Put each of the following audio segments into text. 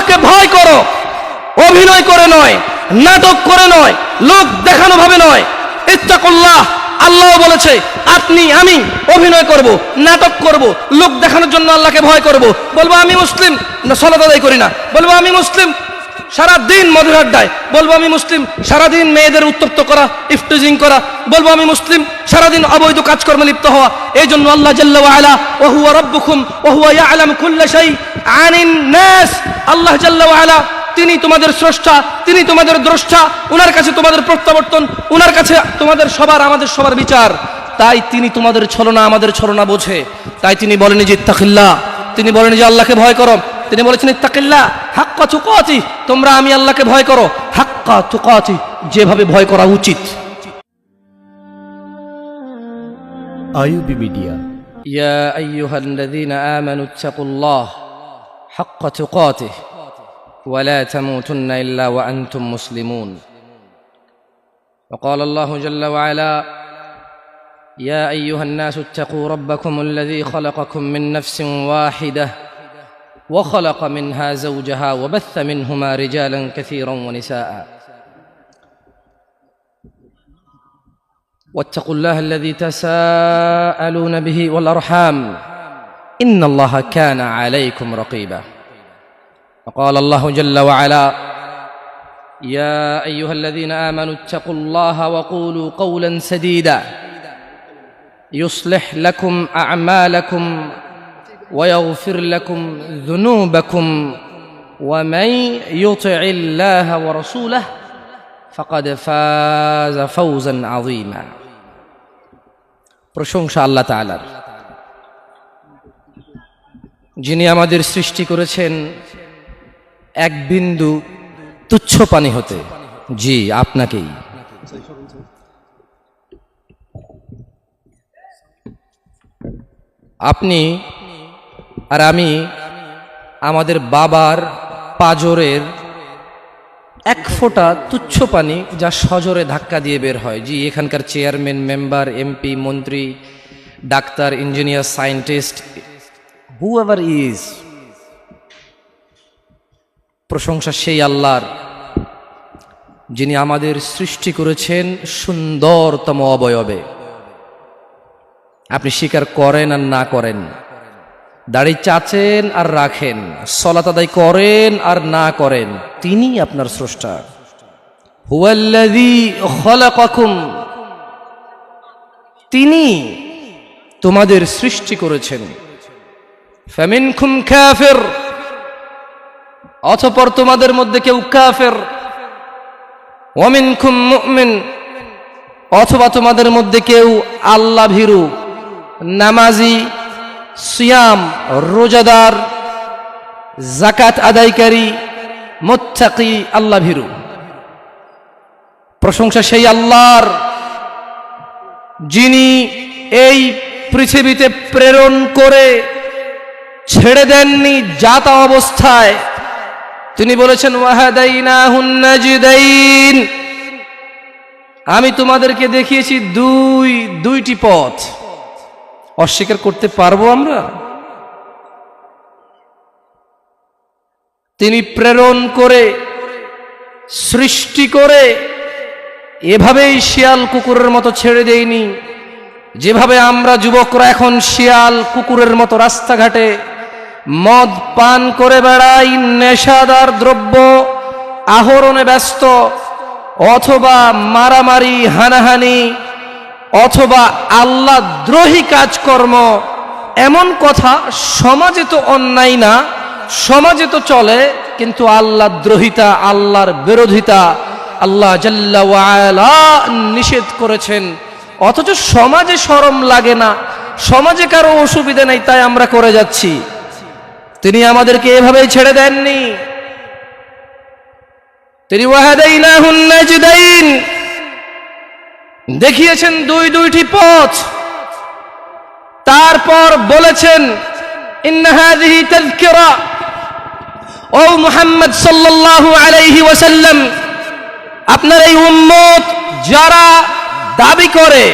আল্লাহকে ভয় করো, অভিনয় করে নয়, নাটক করে নয়, লোক দেখানো ভাবে নয়। ইত্তাকুল্লাহ, আল্লাহ বলেছে আপনি আমি অভিনয় করব, নাটক করব, লোক দেখানোর জন্য আল্লাহকে ভয় করব। বলবো আমি মুসলিম, না সালাত আদায় করি না। বলবো আমি মুসলিম, সারা দিন মদের আড্ডায়। বলবো আমি মুসলিম, সারা দিন মেয়েদের উত্তপ্ত করা, ইফটিজিং করা। বলবো আমি মুসলিম, সারা দিন অবৈধ কাজকর্মে লিপ্ত হওয়া। এই জন্য আল্লাহ জাল্লা ওয়া আলা ওয়া হুয়া রাব্বুকুম ওয়া হুয়া ইয়ালামু কুল্লা শাই আনিন নাস, আল্লাহ জাল্লা ওয়া আলা তিনি তোমাদের স্রষ্টা, তিনি তোমাদের দ্রষ্টা, উনার কাছে তোমাদের প্রত্যাবর্তন, উনার কাছে তোমাদের সবার আমাদের সবার বিচার। তাই তিনি তোমাদের ছলনা আমাদের ছলনা বোঝে। তাই তিনি বলেন যে ইত্তাকিল্লাহ, তিনি বলেন যে আল্লাহকে ভয় করো। তিনি বলেছেন ইত্তাকিল্লাহ হাক্কা তুকাতি, তোমরা আমি আল্লাহকে ভয় করো হাক্কা তুকাতি, যেভাবে ভয় করা উচিত। আইয়ুবি মিডিয়া। ইয়া আইয়ুহাল্লাযীনা আমানু ইত্তাকুল্লাহ হাক্কা তুকাতিহ ওয়া লা তামুতুন্না ইল্লা ওয়া আনতুম মুসলিমুন। وقال الله جل وعلا يا أيها الناس اتقوا ربكم الذي خلقكم من نفس واحدة وخلق منها زوجها وبث منهما رجالا كثيرا ونساء واتقوا الله الذي تساءلون به والأرحام إن الله كان عليكم رقيبا. وقال الله جل وعلا يا أيها الذين آمنوا اتقوا الله وقولوا قولا سديدا يصلح لكم أعمالكم ويغفر لكم ذنوبكم ومن يطع الله ورسوله فقد فاز فوزا عظيما. প্রশংসা আল্লাহ তাআলার, যিনি আমাদের সৃষ্টি করেছেন এক বিন্দু তুচ্ছ পানি হতে। জি, আপনাকেই। আপনি আর আমি আমাদের বাবার পাজরের এক ফোঁটা তুচ্ছ পানি, যা সজোরে ধাক্কা দিয়ে বের হয়। জি, এখানকার চেয়ারম্যান, মেম্বার, এমপি, মন্ত্রী, doctor, engineer, scientist, whoever is, প্রশংসা সেই আল্লাহর যিনি আমাদের সৃষ্টি করেছেন সুন্দরতম অবয়বে। আপনি স্বীকার করেন আর না করেন, দাড়ি চাচেন আর রাখেন, সালাত আদায় করেন আর না করেন, তিনি আপনার স্রষ্টা। হুয়াল্লাযী খালাকাকুম, তিনি তোমাদের সৃষ্টি করেছেন। ফামিনকুম কাফির, অতঃপর তোমাদের মধ্যে কেউ কাফের। ওয়া মিনকুম মুমিন, অথবা তোমাদের মধ্যে কেউ আল্লাহ ভীরু, নামাজি, সিয়াম, রোজাদার, যাকাত আদায়কারী, মুত্তাকি, আল্লাহ ভীরু। প্রশংসা সেই আল্লাহর যিনি এই পৃথিবীতে প্রেরণ করে ছেড়ে দেননি জাতা অবস্থায়। তিনি বলেছেন ওয়াহাদাইনাহুন নাজদাইন, আমি তোমাদেরকে দেখিয়েছি দুইটি পথ। অস্বীকার করতে পারবো আমরা? তিনি প্রেরণ করে, সৃষ্টি করে এভাবেই শিয়াল কুকুরের মতো ছেড়ে দেয়নি। যেভাবে আমরা যুবকরা এখন শিয়াল কুকুরের মতো রাস্তাঘাটে মদ পান করে বেড়াই, নেশাদার দ্রব্য আহরণে ব্যস্ত, অথবা মারামারি, হানাহানি, অথবা আল্লাহ দ্রোহী কাজকর্ম, এমন কথা সমাজে তো অন্যায় না, সমাজে তো চলে, কিন্তু আল্লাহ দ্রোহিতা, আল্লাহর বিরোধিতা আল্লাহ জাল্লা ওয়া আলা নিষেধ করেছেন। অথচ সমাজে শরম লাগে না, সমাজে কারো অসুবিধা নেই, তাই আমরা করে যাচ্ছি। তিনি আমাদেরকে এভাবেই ছেড়ে দেননি। তিনি ওয়াহাদাইনাহুন নাজদাইন দেখিয়েছেন দুইটি পথ। তারপর বলেছেন ইন্না হাযিহি তাযকিরা, ও মুহাম্মদ সাল্লাল্লাহু আলাইহি ওয়াসাল্লাম, আপনার এই উম্মত যারা দাবি করে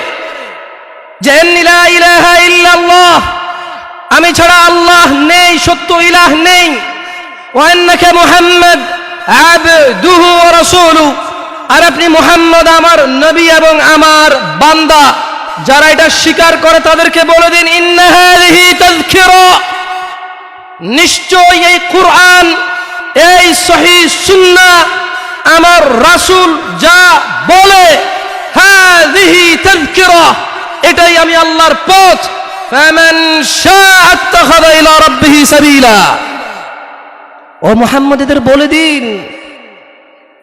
যে লা ইলাহা ইল্লাল্লাহ, আমি ছাড়া আল্লাহ নেই, সত্য ইলাহ নেই, ওয়া আন্নাকা মুহাম্মদ আবদুহু ওয়া রাসূলুহু, আর আপনি মুহাম্মদ আমার নবী এবং আমার বান্দা। যারা এটা স্বীকার করে তাদেরকে বলে দিন, ইন্না হাযিহি তাযকিরা, নিশ্চয় এই কুরআন, এই সহিহ সুন্নাহ, আমার রাসূল যা বলে, হাযিহি তাযকিরা, এটাই আমি আল্লাহর পথ। ফামান শাআ আত্তাখাযা ইলা রাব্বিহি সাবিলা। ও মুহাম্মদ, এদের বলে দিন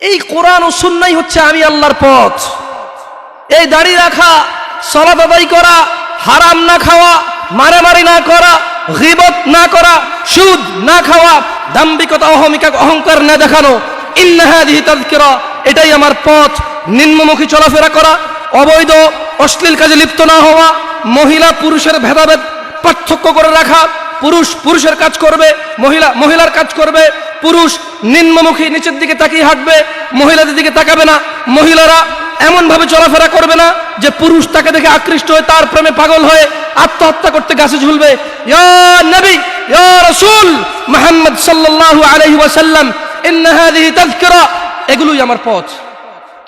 এই কোরআন ও সুন্নাহই হচ্ছে আমি আল্লাহর পথ। এই দাড়ি রাখা, সালাত আদায় করা, হারাম না খাওয়া, মারামারি না করা, গীবত না করা, সুদ না খাওয়া, দাম্ভিকতা অহংকার না দেখানো, ইন্না হাযিহি তাযকিরা, এটাই আমার পথ। নিম্নমুখী চলাফেরা করা, অবৈধ অশ্লীল কাজে লিপ্ত না হওয়া, মহিলা পুরুষের ভেদাভেদ পার্থক্য করে রাখা, পুরুষ পুরুষের কাজ করবে, মহিলা মহিলার কাজ করবে, পুরুষ নিম্নমুখী নিচের দিকে তাকিয়ে হাঁটবে, মহিলাদের দিকে তাকাবে না, মহিলারা এমন ভাবে চলাফেরা করবে না যে পুরুষ তাকে দেখে আকৃষ্ট হয়ে তার প্রেমে পাগল হয়ে আত্মহত্যা করতে গাছে ঝুলবে। ইয়া নবী, ইয়া রাসূল মুহাম্মদ সাল্লাল্লাহু আলাইহি ওয়াসাল্লাম, ইন্না হাযিহি তাযকিরা, এগুলোই আমার পথ।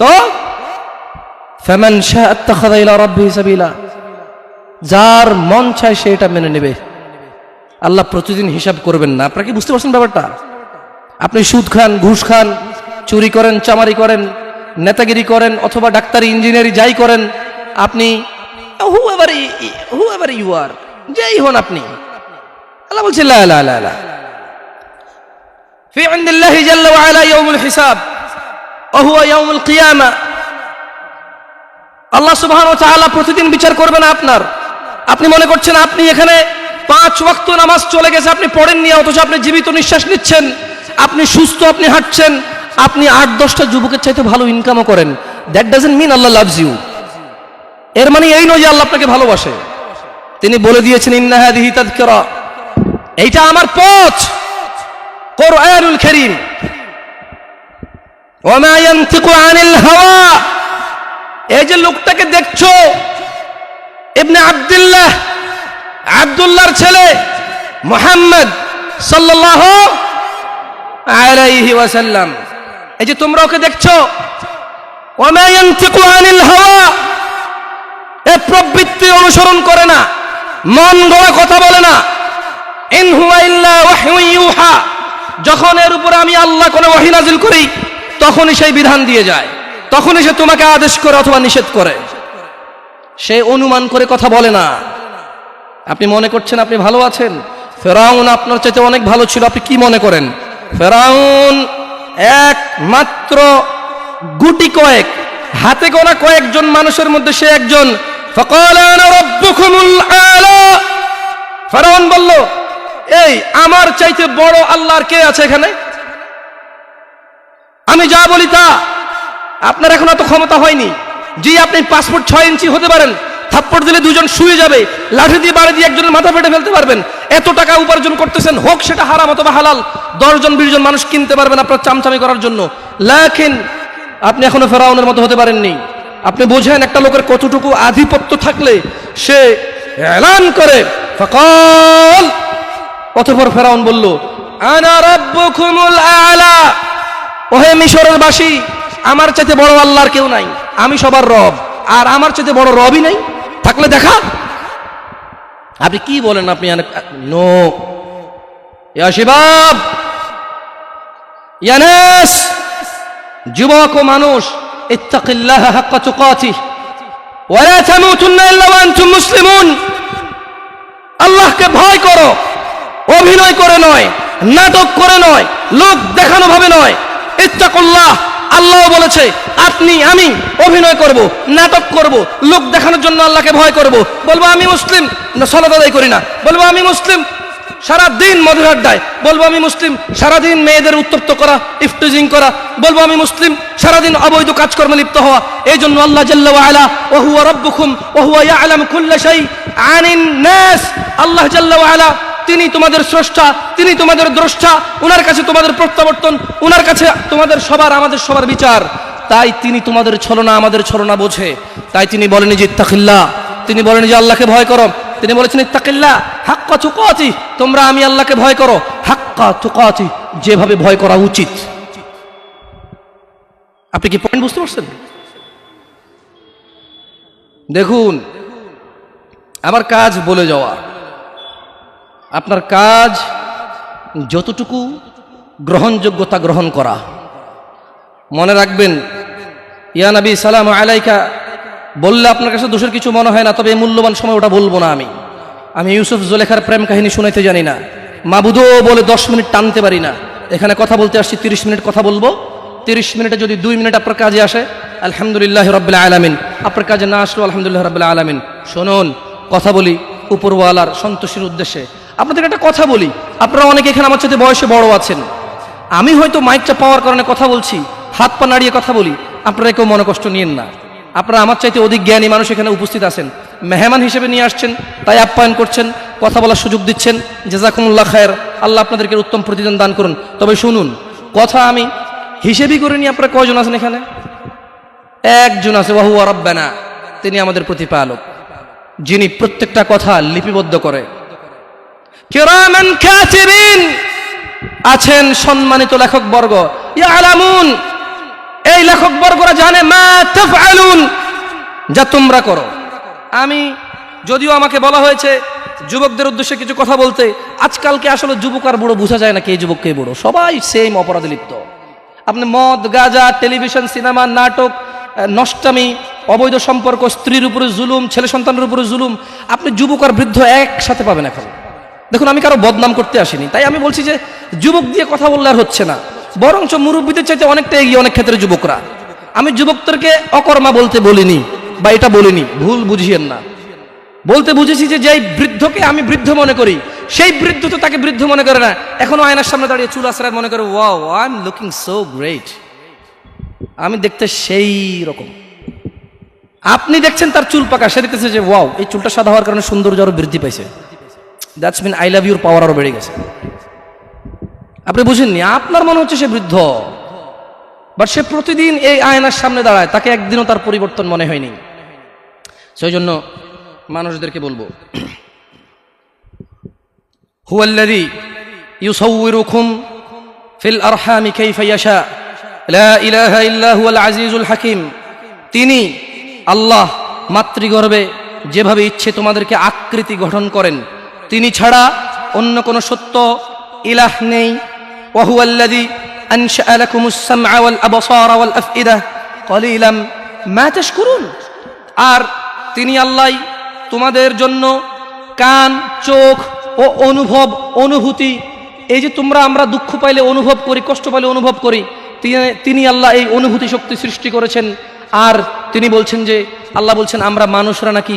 তো ফামান শাআ আত্তাখাযা ইলা রাব্বিহি সাবিলা, যার মন চায় সে এটা মেনে নেবে। আল্লাহ প্রতিদিন হিসাব করবেন না। আপনারা কি বুঝতে পারছেন ব্যাপারটা? আপনি সুদ খান, ঘুষ খান, চুরি করেন, চামারি করেন, নেতাগিরি করেন, অথবা ডাক্তারি, ইঞ্জিনিয়ারি যাই করেন, আপনি whoever you are, যেই হন আপনি, আল্লাহ বলছে লা লা লা লা ফি ইনদিল্লাহি জাল্লা ওয়া আলা ইয়াউমুল হিসাব ওয়া হুয়া ইয়াউমুল কিয়ামা। আল্লাহ সুবহানাহু ওয়া তাআলা প্রতিদিন বিচার করবেন আপনার। আপনি মনে করছেন আপনি এখানে 5 ওয়াক্ত নামাজ চলে গেছে, আপনি পড়েননি, অথচ আপনি জীবিত নিঃশ্বাস নিচ্ছেন, আপনি সুস্থ, আপনি হাঁটছেন, আপনি 8-10টা যুবকের চাইতে ভালো ইনকামও করেন। That doesn't mean Allah loves you. এর মানে এই নয় যে আল্লাহ আপনাকে ভালোবাসে। তিনি বলে দিয়েছেন, ইন্না হাযিহি তাযকিরা, এইটা আমার পথ। কোরআনুল কারীম, ওয়া মা ইয়ানতিকু আনিল হাওয়া, এই যে লোকটাকে দেখছো, ইবনে আব্দুল্লাহ, আব্দুল্লাহর ছেলে মুহাম্মদ সাল্লাল্লাহু আলাইহি ওয়াসাল্লাম, এই যে তোমরা ওকে দেখছো, ওয়া মা ইয়ানতিকু আনিল হাওয়া, এ প্রবৃত্তি অনুসরণ করে না, মন গড়া কথা বলে না। ইন হুয়া ইল্লা ওয়াহয়ু ইউহা, যখন এর উপর আমি আল্লাহ কোন ওহী নাযিল করি তখনই সেই বিধান দিয়ে যায়, তখনই সে তোমাকে আদেশ করে অথবা নিষেধ করে। সে অনুমান করে কথা বলে না। আপনি মনে করছেন আপনি ভালো আছেন, ফেরাউন আপনার চাইতে অনেক ভালো ছিল। আপনি কি মনে করেন? ফেরাউন একমাত্র গুটি কয়েক, হাতে গোনা কয়েকজন মানুষের মধ্যে সে একজন। ফাকালা আনা রাব্বুকুমুল আলা, ফেরাউন বলল, এই আমার চাইতে বড় আল্লাহর কে আছে এখানে? আমি যা বলি তা। আপনার এখন এত ক্ষমতা হয়নি। জি, আপনি পাসপোর্ট 6 ইঞ্চি হতে পারেন, থাপ্পড় দিলে দুজন শুয়ে যাবে, লাঠি দিয়ে বাড়ি দিয়ে একজনের মাথা ফেটে ফেলতে পারবেন। এত টাকা উপার্জন করতেছেন, হোক সেটা হারাম অথবা হালাল, 10 জন 20 জন মানুষ কিনতে পারবেন আপনার চামচামি করার জন্য। লাকিন আপনি এখনো ফেরাউনের মতো হতে পারেননি। আপনি বোঝেন একটা লোকের কতটুকু আধিপত্য থাকলে সে এলান করে ফাকাল। অতঃপর ফেরাউন বলল, আনা রাব্বুকুমুল আলা, ওহে মিশরের বাসী, আমার চাইতে বড় আল্লাহর কেউ নাই, আমি সবার রব, আর আমার চাইতে বড় রবই নাই। থাকলে দেখা। আপনি কি বলেন? আপনি নো ইয়া শিবাব, ইয়া নাস, যুবক ও মানুষ, ইত্তাকিল্লাহ হাক্কা তুকাতিহ ওয়া লা তামুতুন্না ইল্লা ওয়া আনতুম মুসলিমুন। আল্লাহকে ভয় করো, অভিনয় করে নয়, নাটক করে নয়, লোক দেখানো ভাবে নয়। ইত্তাকুল্লাহ, আল্লাহ বলেছে আপনি আমি অভিনয় করব, নাটক করব, লোক দেখানোর জন্য আল্লাহকে ভয় করব। বলবো আমি মুসলিম, না সালাত আদায় করি না। বলবো আমি মুসলিম, সারা দিন মদের আড্ডায়। বলবো আমি মুসলিম, সারাদিন মেয়েদের উত্তপ্ত করা, ইফটিজিং করা। বলবো আমি মুসলিম, সারাদিন অবৈধ কাজকর্মে লিপ্ত হওয়া। এই জন্য আল্লাহ জাল্লা ওয়া আলা, ওয়া হুয়া রাব্বুকুম ওয়া হুয়া ইয়ালামু কুল্লা শাই আনিন নাস, আল্লাহ জাল্লা ওয়া আলা তিনি তোমাদের স্রষ্টা, তিনি তোমাদের দ্রষ্টা, উনার কাছে তোমাদের প্রত্যাবর্তন, উনার কাছে তোমাদের সবার আমাদের সবার বিচার। তাই তিনি তোমাদের ছলনা আমাদের ছলনা বোঝে। তাই তিনি বলেন যে ইত্তাকিল্লাহ, তিনি বলেন যে আল্লাহকে ভয় করো। তিনি বলেছেন ইত্তাকিল্লাহ হাক্কা তুকাতিহ, তোমরা আমি আল্লাহকে ভয় করো, হাক্কা হাক্কা তুকাতি, যেভাবে ভয় করা উচিত। আপনি কি পয়েন্ট বুঝতে পারছেন? দেখুন, আমার কাজ বলে যাওয়া, আপনার কাজ যতটুকু গ্রহণযোগ্যতা গ্রহণ করা। মনে রাখবেন, ইয়া নবী সালাম আলাইকা বললে আপনার কাছে দোষের কিছু মনে হয় না, তবে এই মূল্যবান সময় ওটা বলবো না। আমি ইউসুফ জুলেখার প্রেম কাহিনী শুনাইতে জানি না, মাবুদও বলে 10 মিনিট টানতে পারি না। এখানে কথা বলতে আসছি, 30 মিনিট কথা বলবো। 30 মিনিটে যদি 2 মিনিট আপনার কাজে আসে, আলহামদুলিল্লাহ রাব্বিল আলামিন। আপনার কাজে না আসলেও আলহামদুলিল্লাহ রাব্বিল আলামিন। শুনুন, কথা বলি উপরওয়ালার সন্তুষ্টির উদ্দেশ্যে। আপনাদের একটা কথা বলি, আপনারা অনেকে এখানে আমার সাথে বয়সে বড় আছেন। আমি হয়তো মাইকটা পাওয়ার কারণে কথা বলছি, হাত পা নাড়িয়ে কথা বলি, আপনারা কেউ মনে কষ্ট নিয়েন না। আপনারা আমার চাইতে অধিক জ্ঞানী মানুষ এখানে উপস্থিত আছেন, মেহমান হিসেবে নিয়ে আসছেন, তাই আপ্যায়ন করছেন, কথা বলার সুযোগ দিচ্ছেন। জাযাকুমুল্লাহ খায়ের, আল্লাহ আপনাদেরকে উত্তম প্রতিদান দান করুন। তবে শুনুন, কথা আমি হিসেবই করে নিয়ে আপনারা কয়জন আছেন এখানে? একজন আছে, ওয়া হুয়া রাব্বানা, তিনি আমাদের প্রতিপালক, যিনি প্রত্যেকটা কথা লিপিবদ্ধ করে। কিরামান কাতিবিন, আছেন সম্মানিত লেখকবর্গ। ইয়ালামুন, এই লেখকবর্গরা জানে মা তাফআলুন, যা তোমরা করো। আমি যদিও আমাকে বলা হয়েছে যুবকদের উদ্দেশ্যে কিছু কথা বলতে, আজকালকে আসলে যুবক আর বুড়ো বোঝা যায় না, কে যুবক কে বুড়ো, সবাই সেম অপরাধে লিপ্ত। আপনি মদ, গাঁজা, টেলিভিশন, সিনেমা, নাটক, নষ্টামি, অবৈধ সম্পর্ক, স্ত্রীর উপরে জুলুম, ছেলে সন্তানের উপরে জুলুম, আপনি যুবক আর বৃদ্ধ একসাথে পাবেন এখন। দেখুন, আমি কারো বদনাম করতে আসিনি, তাই আমি বলছি যে যুবক দিয়ে কথা বললে আর হচ্ছে না, বরঞ্চ মুরব্বীদের চাইতে অনেকটা এগিয়ে অনেক ক্ষেত্রে যুবকরা। আমি যুবকদেরকে অকর্মা বলতে বলিনি, বা এটা বলিনি, ভুল বুঝিয়েন না। বলতে বুঝেছি যে যেই বৃদ্ধকে আমি বৃদ্ধ মনে করি, সেই বৃদ্ধ তো তাকে বৃদ্ধ মনে করে না, এখনো আয়নার সামনে দাঁড়িয়ে চুল আশ্রয় মনে করে, wow I am looking so great, আমি দেখতে সেই রকম। আপনি দেখছেন তার চুল পাকা, সে দেখতেছে যে ওয়াও, এই চুলটা সাদা হওয়ার কারণে সৌন্দর্য আরো বৃদ্ধি পাইছে, that's mean I love your power আরো বেড়ে গেছে। আপনি বুঝেননি, আপনার মনে হচ্ছে সে বৃদ্ধ, বাট সে প্রতিদিন এই আয়নার সামনে দাঁড়ায়, তাকে একদিনও তার পরিবর্তন মনে হয়নি। সেই জন্য মানুষদেরকে বলবো, হুয়াল্লাযী ইউসাউবিরুকুম ফিল আরহামি কাইফা ইয়াশা, লা ইলাহা ইল্লা হুয়াল আজিজুল হাকিম। তিনি আল্লাহ মাতৃগর্ভে যেভাবে ইচ্ছে তোমাদেরকে আকৃতি গঠন করেন, তিনি ছাড়া অন্য কোন সত্য ইলাহ নেই। ওয়া হুয়াল্লাযী আনশাআ লাকুমুস সামআ ওয়াল আবসারা ওয়াল আফইদা ক্বালিলাম মা তাশকুরুন। আর তিনি আল্লাহই তোমাদের জন্য কান, চোখ ও অনুভূতি, এই যে আমরা দুঃখ পাইলে অনুভব করি, কষ্ট পাইলে অনুভব করি, তিনি আল্লাহ এই অনুভূতি শক্তি সৃষ্টি করেছেন। আর তিনি বলছেন যে, আল্লাহ বলছেন আমরা মানুষরা নাকি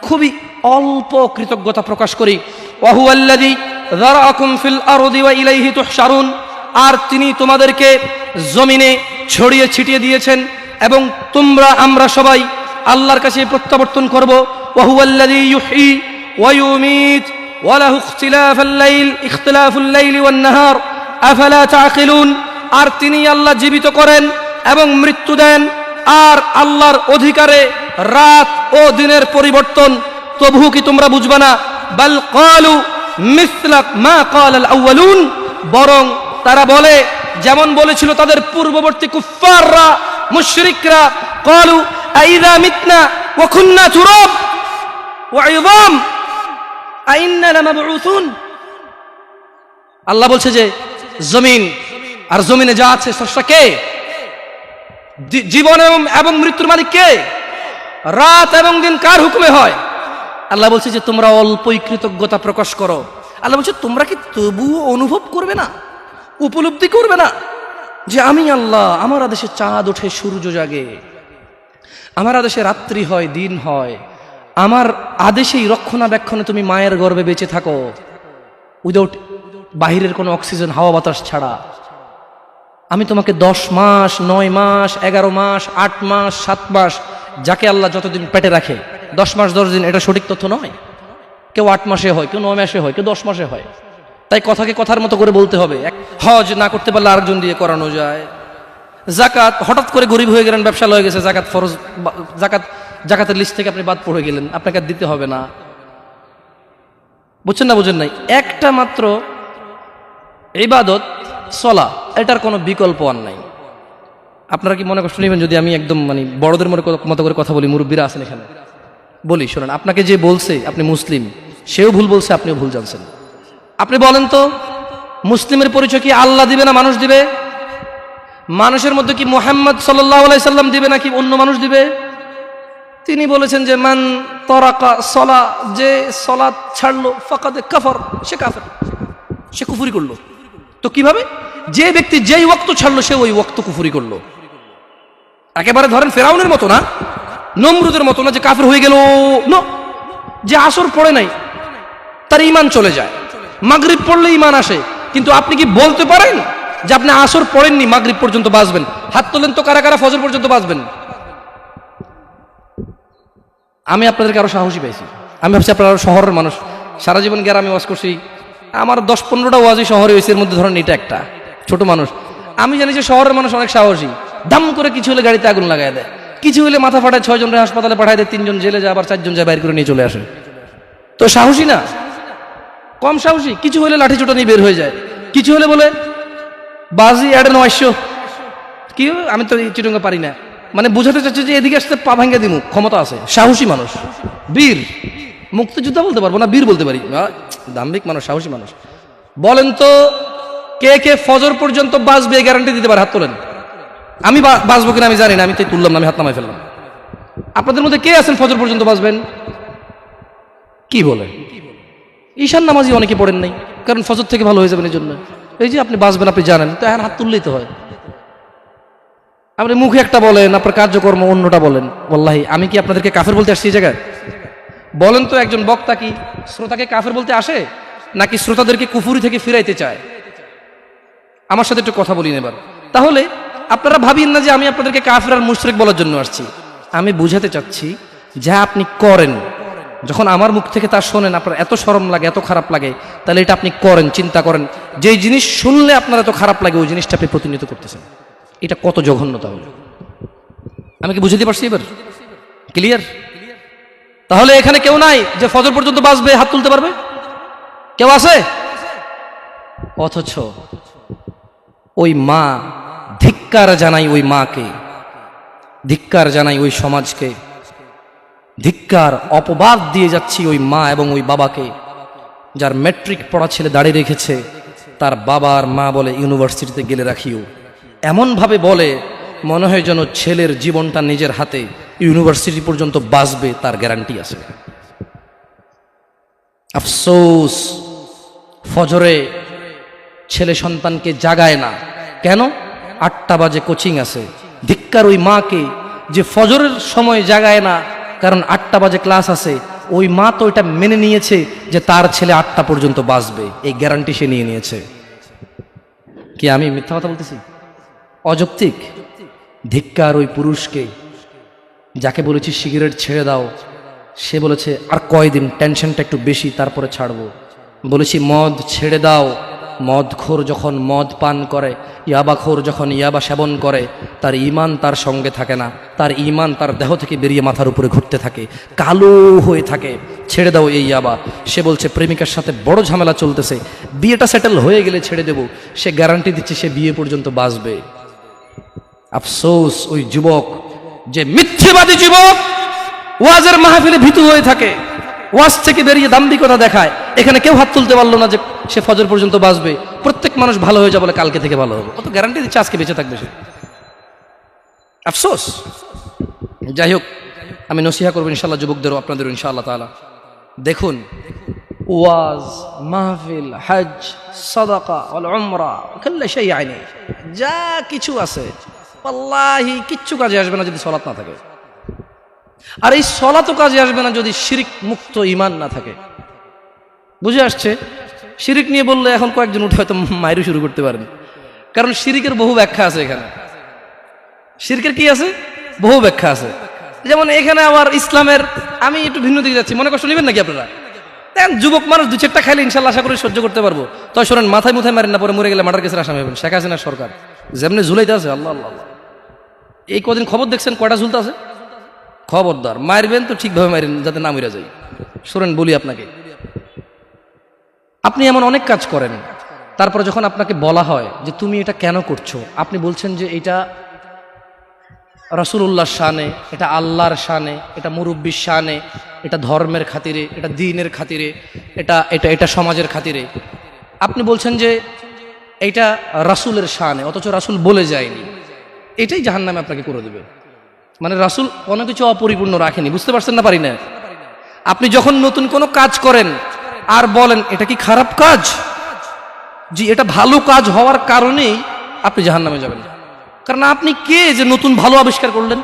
খুবই অল্প কৃতজ্ঞতা প্রকাশ করি। ওয়া হুয়াল্লাযী যারাআকুম ফিল আরদি ওয়া ইলাইহি তুহশারুন। আর তিনি তোমাদেরকে জমিনে ছড়িয়ে ছিটিয়ে দিয়েছেন, এবং আমরা সবাই আল্লাহর কাছে প্রত্যাবর্তন করব। ওয়া হুয়াল্লাযী ইউহয়ী ওয়া ইউমীত ওয়া লাহু ইখতিলাফুল লাইলি ওয়ান নাহার আফালা তাআকিলুন। আর তিনি আল্লাহ জীবিত করেন এবং মৃত্যু দেন, আর আল্লাহর অধিকারে রাত ও দিনের পরিবর্তন, তবু কি তোমরা বুঝবা না? বাল ক্বালু মিসলা মা ক্বালাল আউয়ালুন, বরং তারা বলে যেমন বলেছিল তাদের পূর্ববর্তী কুফফাররা, মুশরিকরা। ক্বালু আইযা মিতনা ওয়া কুন্না তুরাব ওয়া ইযাম আইন্না লামাবউসুন। আল্লাহ বলছে যে জমিন আর জমিনে যা আছে স্রষ্টা কে? জীবন এবং মৃত্যুর মালিক কে? রাত এবং দিন কার হুকুমে হয়? আল্লাহ বলছে যে তোমরা অল্পই কৃতজ্ঞতা প্রকাশ করো। আল্লাহ বলছে তোমরা কি তবুও অনুভব করবে না, উপলব্ধি করবে না যে আমি আল্লাহ, আমার আদেশে চাঁদ ওঠে, সূর্য জাগে, আমার আদেশে রাত্রি হয়, দিন হয়, আমার আদেশেই রক্ষণাবেক্ষণে তুমি মায়ের গর্ভে বেঁচে থাকো, উইদাউট বাহিরের কোনো অক্সিজেন, হাওয়া বাতাস ছাড়া। আমি তোমাকে 10 মাস, 9 মাস, 11 মাস, 8 মাস, 7 মাস, যাকে আল্লাহ যতদিন পেটে রাখে, 10 মাস 10 দিন, এটা সঠিক তথ্য নয়। কেউ 8 মাসে হয়, কেউ 9 মাসে হয়, কেউ 10 মাসে হয়। তাই কথাকে কথার মতো করে বলতে হবে। হজ না করতে পারলে আরেকজন দিয়ে করানো যায়। জাকাত, হঠাৎ করে গরিব হয়ে গেলেন, ব্যবসা হয়ে গেছে, জাকাত ফরজ, জাকাতের লিস্ট থেকে আপনি বাদ পড়ে গেলেন, আপনাকে দিতে হবে না। বুঝছেন না? বুঝেন নাই? একটা মাত্র ইবাদত সলা, এটার কোনো বিকল্প আর নাই। আপনারা কি মনে কষ্ট নেবেন যদি আমি একদম মানে বড়দের মতো করে কথা বলি? মুরব্বীরা আছেন এখানে, বলি শোনেন। আপনাকে যে বলছে আপনি মুসলিম, সেও ভুল বলছে, আপনিও ভুল জানছেন। আপনি বলেন তো, মুসলিমের পরিচয় কি আল্লাহ দিবে না মানুষ দিবে? মানুষের মধ্যে কি মুহাম্মদ সাল্লাল্লাহু আলাইহি সাল্লাম দিবে নাকি অন্য মানুষ দিবে? তিনি বলেছেন যে মান তারাকা সলা, যে সলাত ছাড়লো ফাকাদ কাফার, সে কাফের, সে কুফরি করলো। তো কিভাবে? যে ব্যক্তি যেই ওয়াক্ত ছাড়লো সে ওই ওয়াক্ত কুফরি করলো। একেবারে ধরেন ফেরাউনের মতো না, নমরুদের মতো না যে কাফের হয়ে গেল। নো, যে আসর পড়ে নাই তার ঈমান চলে যায়, মাগরিব পড়লে ঈমান আসে। কিন্তু আপনি কি বলতে পারেন যে আপনি আসর পড়েননি মাগরিব পর্যন্ত বাঁচবেন? হাত তোলেন তো কারা কারা ফজর পর্যন্ত বাঁচবেন। আমি আপনাদেরকে আরো সাহসী পাইছি। আমি ভাবছি আপনারা আরো শহরের মানুষ, সারা জীবন গ্রামে ওয়াজ করছি, আমার 10-15টা ওয়াজই শহরে হয়েছে, এর মধ্যে ধরেন এটা একটা ছোট মানুষ। আমি জানি যে শহরের মানুষ অনেক সাহসী, দাম করে কিছু হলে গাড়িতে আগুন লাগাই দেয়, কিছু হলে মাথা ফাটায় 6 জনের হাসপাতালে পাঠায় দেয়, 3 জন জেলে যায়, আবার 4 জন যায় বাইর করে নিয়ে চলে আসে। তো সাহসী না, কম সাহসী। কিছু হলে লাঠি চোটা নিয়ে বের হয়ে যায়, কিছু হলে বলে বাজি এড 900 কি, আমি তো চিটঙ্গা পারি না, মানে বুঝাতে চাচ্ছে যে এদিকে আসতে পা ভাঙ্গা দিমু, ক্ষমতা আছে, সাহসী মানুষ, বীর। মুক্তিযোদ্ধা বলতে পারবো না, বীর বলতে পারি। দাম্ভিক মানুষ, সাহসী মানুষ। বলেন তো কে কে ফজর পর্যন্ত বাঁচবে গ্যারান্টি দিতে পারে? হাত তোলেন। আমি বাঁচবো কিনা আমি জানি না, আমি তো তুললাম না, আমি হাত নামাই ফেললাম। আপনাদের মধ্যে কে আছেন ফজর পর্যন্ত বাঁচবেন? কি বলে? ঈশান নামাজি অনেকে পড়েন নাই, কারণ ফজর থেকে ভালো হয়ে যাবেন এই জন্য। এই যে আপনি বাঁচবেন আপনি জানেন, তো এখন হাত তুললেই তো হয়। আপনি মুখে একটা বলেন, আপনার কার্যকর্ম অন্যটা বলেন। ওয়াল্লাহি আমি কি আপনাদেরকে কাফের বলতে আসছি এই জায়গায়? বলেন তো একজন বক্তা কি শ্রোতাকে কাফের বলতে আসে, নাকি শ্রোতাদেরকে কুফুরি থেকে ফিরাইতে চায়? আমার সাথে একটু কথা বলি এবার। তাহলে আপনারা ভাবিয়েন না যে আমি আপনাদেরকে কাফের আর মুশরিক বলার জন্য আসছি। আমি বুঝাতে চাচ্ছি যা আপনি করেন, যখন আমার মুখ থেকে তা শোনেন আপনার এত শরম লাগে, এত খারাপ লাগে, তাহলে এটা আপনি করেন, চিন্তা করেন যেই জিনিস শুনলে আপনার এত খারাপ লাগে ওই জিনিসটা আপনি প্রতিনিয়ত করতেছেন, এটা কত জঘন্যতা হলো। আমি কি বুঝাতে পারছি এবার? ক্লিয়ার? তাহলে এখানে কেউ নাই যে ফজর পর্যন্ত বাঁচবে, হাত তুলতে পারবে? কেউ আছে? অথচ ওই মা, ধিক্কার জানাই ওই মাকে, ধিক্কার জানাই ওই সমাজকে, ধিক্কার অপবাদ দিয়ে যাচ্ছি ওই মা এবং ওই বাবাকে, যার ম্যাট্রিক পড়া ছেলে দাঁড়িয়ে রেখেছে, তার বাবা আর মা বলে ইউনিভার্সিটিতে গেলে রাখিও। এমনভাবে বলে মনে হয় যেন ছেলের জীবনটা নিজের হাতে, ইউনিভার্সিটি পর্যন্ত বাঁচবে তার গ্যারান্টি আছে। আফসোস, ফজরে ছেলে সন্তানকে জাগায় না কেন? 8টা বাজে কোচিং আছে। ধিক্কার ওই মাকে যে ফজরের সময় জাগায় না, কারণ 8টা বাজে ক্লাস আছে। ওই মা তো এটা মেনে নিয়েছে যে তার ছেলে 8টা পর্যন্ত বাঁচবে, এই গ্যারান্টি সে নিয়ে নিয়েছে। কি আমি মিথ্যা কথা বলতেছি? অযৌক্তিক। ধিক্কার ওই পুরুষকে যাকে বলেছি সিগারেট ছেড়ে দাও, সে বলেছে আর কয়দিন, টেনশনটা একটু বেশি, তারপরে ছাড়বো। বলেছি মদ ছেড়ে দাও, মদখোর যখন মদ পান করে, ইয়াবাখোর যখন ইয়াবা সেবন করে, তার ঈমান তার সঙ্গে থাকে না, তার ঈমান তার দেহ থেকে বেরিয়ে মাথার উপরে ঘুরতে থাকে, কালো হয়ে থাকে। ছেড়ে দাও এই ইয়াবা। সে বলছে প্রেমিকার সাথে বড় ঝামেলা চলতেছে, বিয়েটা সেটেল হয়ে গেলে ছেড়ে দেব। সে গ্যারান্টি দিচ্ছে সে বিয়ে পর্যন্ত বাঁচবে। আফসোস ওই যুবক, যে মিথ্যেবাদী যুবক, ওয়াজের মাহফিলে ভীতু হয়ে থাকে, ওয়াজ থেকে বেরিয়ে দাম্ভিকতা দেখায়। এখানে কেউ হাত তুলতে পারলো না যে সে ফজর পর্যন্ত বাঁচবে। প্রত্যেক মানুষ ভালো হয়ে যাবে বলে কালকে থেকে ভালো হবে, অত গ্যারান্টি দিচ্ছে আজকে বেঁচে থাকবে সে। আফসোস। যাই হোক, আমি নসিহা করবো ইনশাআল্লাহ যুবকদেরও, আপনাদেরও ইনশাআল্লাহ তাআলা। দেখুন, ওয়াজ, মাহফিল, হজ, সাদাকা ওয়াল উমরা কুল্লু শাইইন, যা কিছু আছে আল্লাহি কিচ্ছু কাজে আসবে না যদি সালাত না থাকে। আর এই সালাতও কাজে আসবে না যদি শিরিক মুক্ত ঈমান না থাকে। বুঝে আসছে? শিরিক নিয়ে বললে এখন কয়েকজন উঠে হয়তো মাইরু শুরু করতে পারেন, কারণ শিরিকের বহু ব্যাখ্যা আছে এখানে। শিরকের কি আছে? বহু ব্যাখ্যা আছে। যেমন এখানে আবার ইসলামের, আমি একটু ভিন্ন দিকে যাচ্ছি, মনে কষ্ট নেবেন নাকি আপনারা? দেখেন যুবক মানুষ 2-4টা খাইলে ইনশাল্লাহ আশা করি সহ্য করতে পারবো। তো শোনেন, মাথায় মুথায় মারেন না, পরে মরে গেলে মার্ডার কেসের আসামি হবেন। শেখ হাসিনার সরকার যেমনি ঝুলাইতে আছে, আল্লাহ আল্লাহ আল্লাহ, এই কদিন খবর দেখছেন কয়টা ঝুলতে আছে? খবরদার, মারবেন তো ঠিকভাবে মারেন যাতে না মরে যায়। শোনেন বলি আপনাকে, আপনি এমন অনেক কাজ করেন তারপরে যখন আপনাকে বলা হয় যে তুমি এটা কেন করছো, আপনি বলছেন যে এটা রাসূলুল্লাহর শানে, এটা আল্লাহর শানে, এটা মুরব্বির শানে, এটা ধর্মের খাতিরে, এটা দ্বীনের খাতিরে, এটা এটা এটা সমাজের খাতিরে। আপনি বলছেন যে এইটা রাসূলের শানে, অথচ রাসূল বলে যায়নি। এটাই জাহান্নামে আপনাকে করে দেবে। মানে রাসূল কোনো কিছু অপরিপূর্ণ রাখেনি, বুঝতে পারছেন না? পারি না। আপনি যখন নতুন কোনো কাজ করেন আর বলেন এটা কি খারাপ কাজ, জি এটা ভালো কাজ হওয়ার কারণেই আপনি জাহান্নামে যাবেন। কারণ আপনি কে যে নতুন ভালো আবিষ্কার করলেন?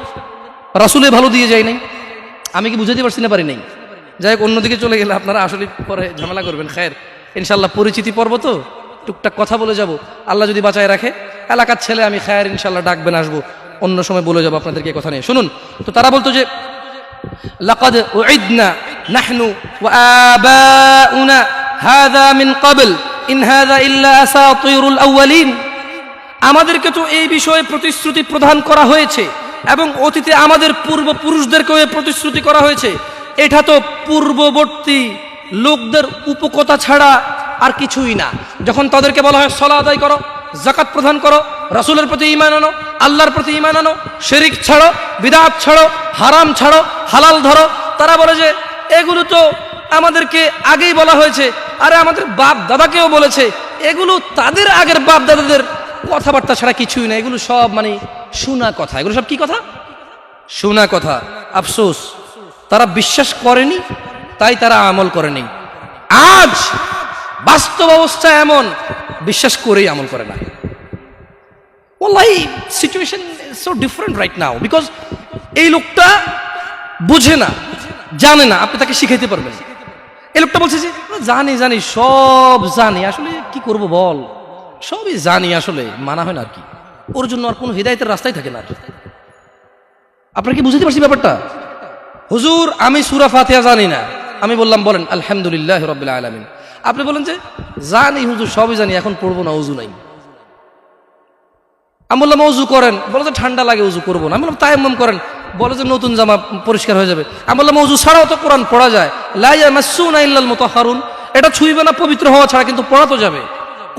রাসূলে ভালো দিয়ে যায় নাই। আমি কি বুঝাতে পারছি না? পারি নাই। যাই হোক, অন্যদিকে চলে গেলে আপনারা আসলে পরে ঝামেলা করবেন। খায়ের, ইনশাল্লাহ পরিচিতি পর্ব তো টুকটাক কথা বলে যাব। আল্লাহ যদি বাঁচায় রাখে, এলাকার ছেলে আমি খায়ের ইনশাল্লাহ ডাকবেন, আসবো, অন্য সময় বলে যাবো আপনাদেরকে কথা নিয়ে। শুনুন তো, তারা বলতো যে লাকাদ উইদনা নাহনু ওয়া আবাউনা হাযা মিন ক্বাবল ইন হাযা ইল্লা আসাতিরুল আউয়ালিন। আমাদেরকে তো এই বিষয়ে প্রতিশ্রুতি প্রদান করা হয়েছে এবং অতীতে আমাদের পূর্বপুরুষদেরকেও এই প্রতিশ্রুতি করা হয়েছে। এটা তো পূর্ববর্তী লোকদের উপকথা ছাড়া আর কিছুই না। যখন তাদেরকে বলা হয় সালাত আদায় করো, যাকাত প্রদান করো, রাসূলের প্রতি ঈমান আনো, আল্লাহর প্রতি ঈমান আনো, শিরক ছাড়ো, বিদআত ছাড়ো, হারাম ছাড়ো, হালাল ধরো, তারা বলে যে এগুলো তো আমাদেরকে আগেই বলা হয়েছে, আরে আমাদের বাপ দাদাকেও বলেছে। এগুলো তাদের আগের বাপ দাদাদের কথাবার্তা ছাড়া কিছুই না, এগুলো সব মানে শোনা কথা। এগুলো সব কি কথা? শোনা কথা। আফসোস, তারা বিশ্বাস করেনি, তাই তারা আমল করেনি। আজ বাস্তব অবস্থা এমন, বিশ্বাস করেই আমল করে না। ওয়াল্লাহি situation is so different right now, because এই লোকটা বুঝে না, জানে না, আপনি তাকে শিখাইতে পারবেন। এই লোকটা বলছে যে জানি জানি সব জানি, আসলে কি করব বল, সবই জানি, আসলে মানা হয় না আর কি। ওর জন্য আর কোনো হিদায়তের রাস্তাই থাকে না। আপনার কি বুঝতে পারছি ব্যাপারটা? হুজুর আমি সূরা ফাতিহা জানি না। আমি বললাম বলেন আলহামদুলিল্লাহ রাব্বিল আলামিন। আপনি বলেন যে জানি হুজুর, সবই জানি, এখন পড়বো না, ওযু নাই। আমি বললাম ওযু করেন, বলে যে ঠান্ডা লাগে, ওযু করবো না। আমি বললাম তায়াম্মুম করেন, বলে যে নতুন জামা পরিষ্কার হয়ে যাবে। আমি বললাম ওযু ছাড়াও তো কোরআন পড়া যায়, লা ইয়ামাসসুনা ইল্লাল মুতাহহারুন, এটা ছুঁইবে না পবিত্র হওয়া ছাড়া, কিন্তু পড়া তো যাবে।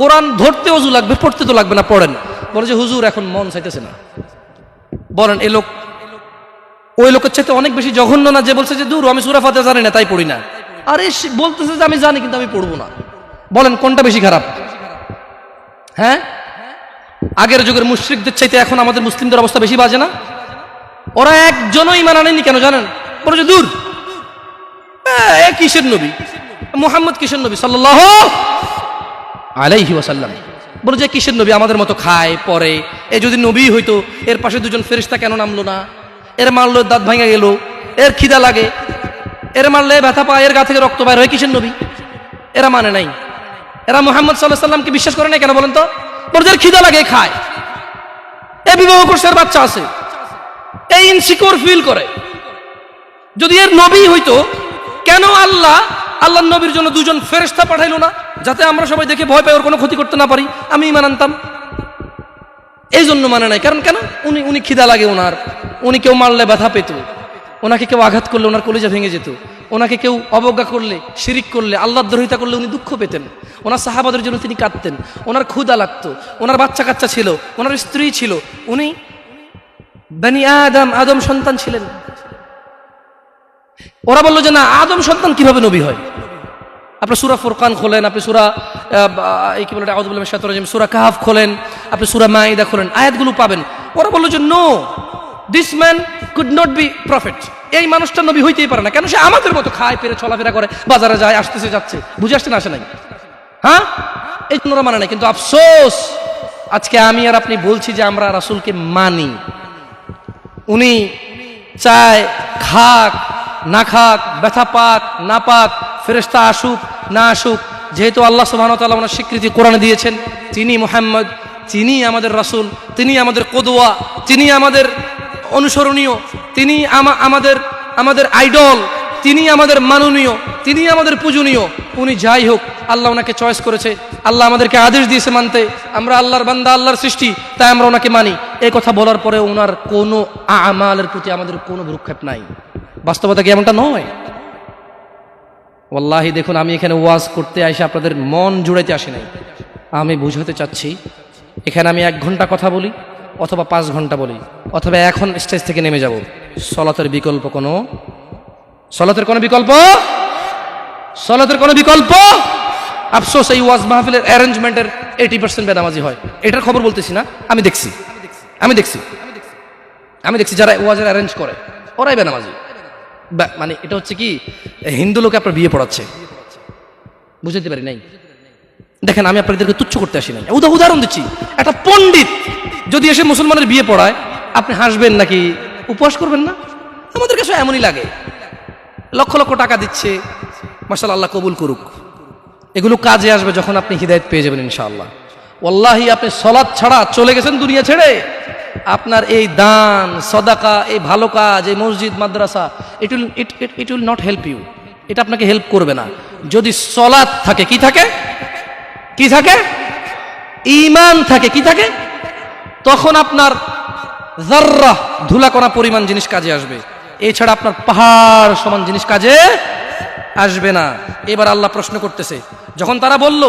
কোরআন ধরতে ওযু লাগবে, পড়তে তো লাগবে না, পড়েন। বলে যে হুজুর এখন মন চাইতেছে না। বলেন এ লোক ওই লোকের চাইতে অনেক বেশি জঘন্য না, যে বলছে যে দূর আমি সূরা ফাতিহা জানি না তাই পড়ি না। আরে বলতেছে যে আমি জানি কিন্তু আমি পড়বো না। বলেন কোনটা বেশি খারাপ? হ্যাঁ, আগের যুগের মুশরিকদের চাইতে এখন আমাদের মুসলিমদের অবস্থা বেশি বাজে না? ওরা একজনও ঈমান আনেনি, কেন জানেন? বলে যে দূর এ কিসের নবী, মুহাম্মদ কিসের নবী সাল্লাল্লাহু আলাইহি ওয়াসাল্লাম। বলে যে কিসের নবী, আমাদের মতো খায় পরে, এ যদি নবী হইতো এর পাশে দুজন ফেরেশতা কেন নামলো না? এর মারলো দাঁত ভাঙা গেল, এর খিদা লাগে, এর মারলে ব্যথা পায়, এর গা থেকে রক্ত বাইর হয়, কিসের নবী? এরা মানে নাই, এরা মুহাম্মদ সাল্লাল্লাহু আলাইহি ওয়াসাল্লামকে বিশ্বাস করে নাই। কেন বলেন তো? বলে যে খিদা লাগে খায়, এ বিবাহ করছে, এর বাচ্চা আছে, এই ইনসিকিউর ফিল করে। যদি এর নবী হইতো, কেন আল্লাহর নবীর জন্য দুজন ফেরেশতা পাঠাইলো না, যাতে আমরা সবাই দেখে ভয় পাই, ওর কোনো ক্ষতি করতে না পারি? আমি ঈমান আনতাম। এই জন্য মানে নাই। কারণ কেন? উনি খিদা লাগে ওনার, উনি কেউ মারলে ব্যথা পেত, ওনাকে কেউ আঘাত করলে ওনার কলিজা ভেঙে যেত, ওনাকে কেউ অবজ্ঞা করলে, শিরিক করলে, আল্লাহর দ্রোহিতা করলে উনি দুঃখ পেতেন, ওনার সাহাবাদের জন্য তিনি কাঁদতেন, ওনার ক্ষুধা লাগতো, ওনার বাচ্চা কাচ্চা ছিল, ওনার স্ত্রী ছিল, উনি বনি আদম সন্তান ছিলেন। ওরা বললো যে না, আদম সন্তান কিভাবে নবী হয়? আপনি সূরা ফুরকান খোলেন, আপনি সূরা কি বলে আউযু বিল্লাহি মিনাশ শাইতানির রাজিম, সূরা কাহফ খোলেন, আপনি সূরা মাইদা খোলেন, আয়াতগুলো পাবেন। ওরা বললো যে no, this man could not be prophet, এই মানুষটা নবী হইতেই পারে না। কেন? সে আমাদের মতো খায়, পেরে, চলাফেরা করে, বাজারে যায়, আসতেছে যাচ্ছে, বুঝে আসছে না, আসে নাই। হ্যাঁ, এই জন্য ওরা মানে নাই। কিন্তু আফসোস, আজকে আমি আর আপনি বলছি যে আমরা রাসূলকে মানি। উনি চায় খাক না খাক, ব্যথা পাক না পাক, ফেরেশতা আসুক না আসুক, যেহেতু আল্লাহ সুবহানাহু ওয়া তাআলা ওনার স্বীকৃতি কোরআনে দিয়েছেন, তিনি মুহাম্মদ, তিনি আমাদের রাসূল, তিনি আমাদের কদওয়া, তিনি আমাদের অনুসরণীয়, তিনি আমাদের আইডল, তিনি আমাদের মাননীয়, তিনি আমাদের পূজনীয়। উনি যাই হোক, আল্লাহ ওনাকে চয়েস করেছে, আল্লাহ আমাদেরকে আদেশ দিয়েছে মানতে, আমরা আল্লাহর বান্দা, আল্লাহর সৃষ্টি, তাই আমরা ওনাকে মানি। এই কথা বলার পরে ওনার কোনো আমালের প্রতি আমাদের কোনো ভ্রুক্ষেপ নাই। বাস্তবতা কি এমনটা নয়? ওয়াল্লাহি দেখুন, আমি এখানে ওয়াজ করতে আসি, আপনাদের মন জুড়াইতে আসি নাই, আমি বুঝাতে চাচ্ছি, এখানে আমি 1 ঘন্টা কথা বলি অথবা 5 ঘন্টা বলি অথবা এখন স্টেজ থেকে নেমে যাব, সলাতের কোনো বিকল্প আফসোস এই ওয়াজ মাহফিলের অ্যারেঞ্জমেন্টের 80% বেনামাজি হয়। এটার খবর বলতেছি না, আমি দেখছি যারা ওয়াজের অ্যারেঞ্জ করে ওরাই বেনামাজি। মানে এটা হচ্ছে কি, হিন্দু লোকে আপনার বিয়ে পড়াচ্ছে, বুঝতে পারি নাই। দেখেন, আমি আপনাদেরকে তুচ্ছ করতে আসি নাই, উদাহরণ দিচ্ছি। একটা পণ্ডিত যদি এসে মুসলমানের বিয়ে পড়ায়, আপনি হাসবেন নাকি উপহাস করবেন না? আমাদের কাছে এমনই লাগে। লক্ষ লক্ষ টাকা দিচ্ছে, মাশাআল্লাহ, আল্লাহ কবুল করুক। এগুলো কাজে আসবে যখন আপনি হিদায়াত পেয়ে যাবেন ইনশাআল্লাহ। ওয়াল্লাহি আপনি সালাত ছাড়া চলে গেছেন দুনিয়া ছেড়ে, আপনার এই দান সদাকা, এই ভালো কাজ, এই মসজিদ মাদ্রাসা, it will not help you. এটা আপনাকে হেল্প করবে না। যদি সালাত থাকে, কি থাকে ঈমান থাকে, কি থাকে, তখন আপনার যাররা ধুলাকণা পরিমাণ জিনিস কাজে আসবে। এছাড়া আপনার পাহাড় সমান জিনিস কাজে আসবে না। এবার আল্লাহ প্রশ্ন করতেছে, যখন তারা বলল